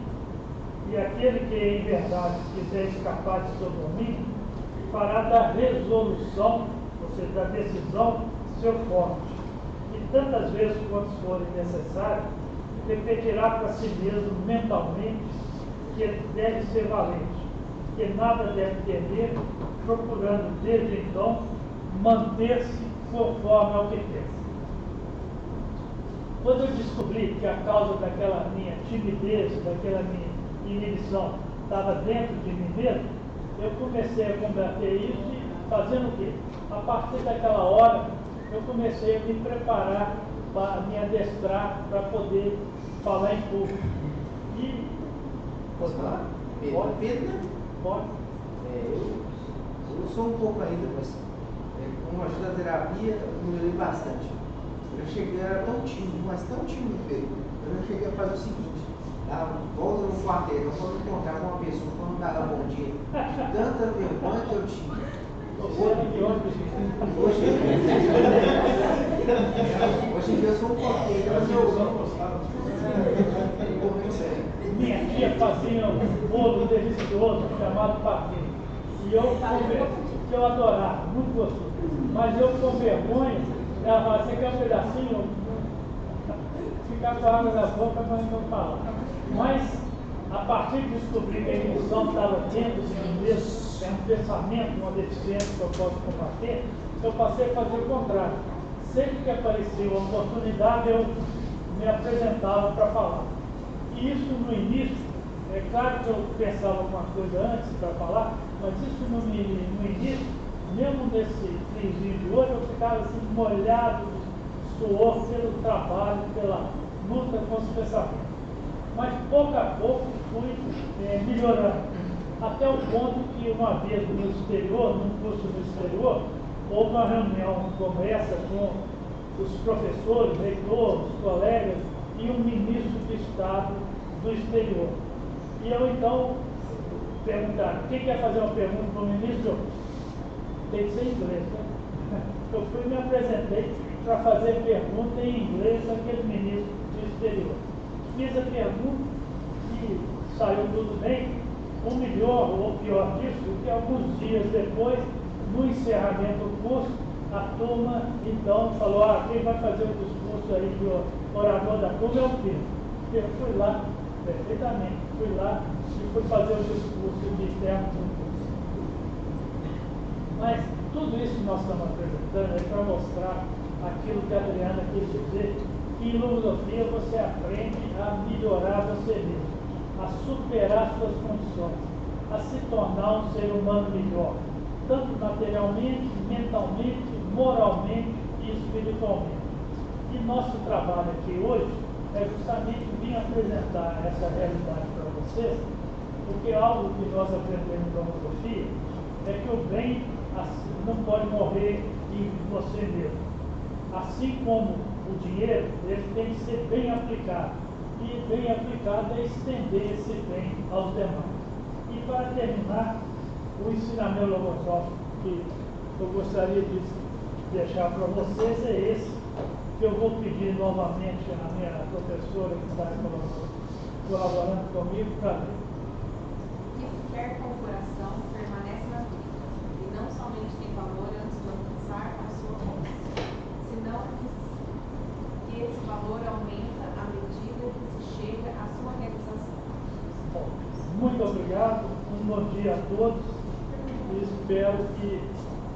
que em verdade quiser escapar de seu domínio, fará da resolução, ou seja, da decisão, seu forte. E tantas vezes quanto forem necessárias, repetirá para si mesmo mentalmente que deve ser valente, que nada deve temer, procurando desde então manter-se conforme ao que pensa. Quando eu descobri que a causa daquela minha timidez, daquela minha inibição, estava dentro de mim mesmo, eu comecei a combater isso e fazendo o quê? A partir daquela hora, eu comecei a me preparar, para me adestrar, para poder falar em público. E... Posso falar? Pedro, né? Pode. Eu sou um pouco ainda, mas com a ajuda da terapia, eu melhorei bastante. Eu era tão tímido, mas tão tímido, Pedro. Eu já cheguei a fazer o seguinte: dava volta no quarteirão quando encontrava uma pessoa, quando dava bom dia. Tanta vergonha que eu tinha. Hoje em dia eu sou um porteiro, mas minha tia fazia um bolo delicioso chamado paquê. E que eu adorava, muito gostoso. Mas eu, com vergonha, ela falava assim, quer um pedacinho? Ficar com a água na boca, mas não falar. Mas, a partir de descobrir que a emoção estava dentro de mim mesmo, é um pensamento, uma deficiência que eu posso combater, eu passei a fazer o contrário. sempre que aparecia uma oportunidade, eu me apresentava para falar. E isso no início, é claro que eu pensava alguma coisa antes para falar, mas isso no início, mesmo nesse friozinho de hoje, eu ficava assim molhado de suor pelo trabalho, pela luta com os pensamentos. Mas pouco a pouco fui melhorando, até o ponto que uma vez no exterior, num curso no exterior, houve uma reunião como essa com os professores, reitores, colegas e um ministro de Estado do exterior. E eu então perguntaram, quem quer fazer uma pergunta para o ministro? Tem que ser em inglês, né? Eu fui e me apresentei para fazer pergunta em inglês àquele ministro do exterior. Fiz a pergunta e saiu tudo bem. O melhor ou pior disso, que alguns dias depois, no encerramento do curso, a turma então falou, quem vai fazer o discurso aí do orador da turma é o Pedro. Eu fui lá, perfeitamente, fui lá e fui fazer o discurso de termo do curso. Mas tudo isso que nós estamos apresentando é para mostrar aquilo que a Adriana quis dizer, que em filosofia você aprende a melhorar você mesmo, a superar suas condições, a se tornar um ser humano melhor, tanto materialmente, mentalmente, moralmente e espiritualmente. E nosso trabalho aqui hoje é justamente vir apresentar essa realidade para vocês, porque algo que nós aprendemos na filosofia é que o bem não pode morrer em você mesmo. Assim como o dinheiro, ele tem que ser bem aplicado. E bem aplicado é estender esse bem aos demais. E para terminar, o ensinamento logosófico que eu gostaria de deixar para vocês é esse, que eu vou pedir novamente à minha professora que está colaborando comigo para ler. Que se quer com o coração permanece na vida, e não somente tem valor antes de alcançar a sua conquista, senão que esse valor aumenta à medida que se chega à sua realização. Bom, muito obrigado, um bom dia a todos e espero que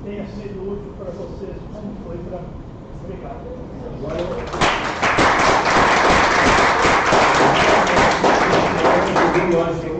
tenha sido útil para vocês, como foi para mim. Obrigado. Agora eu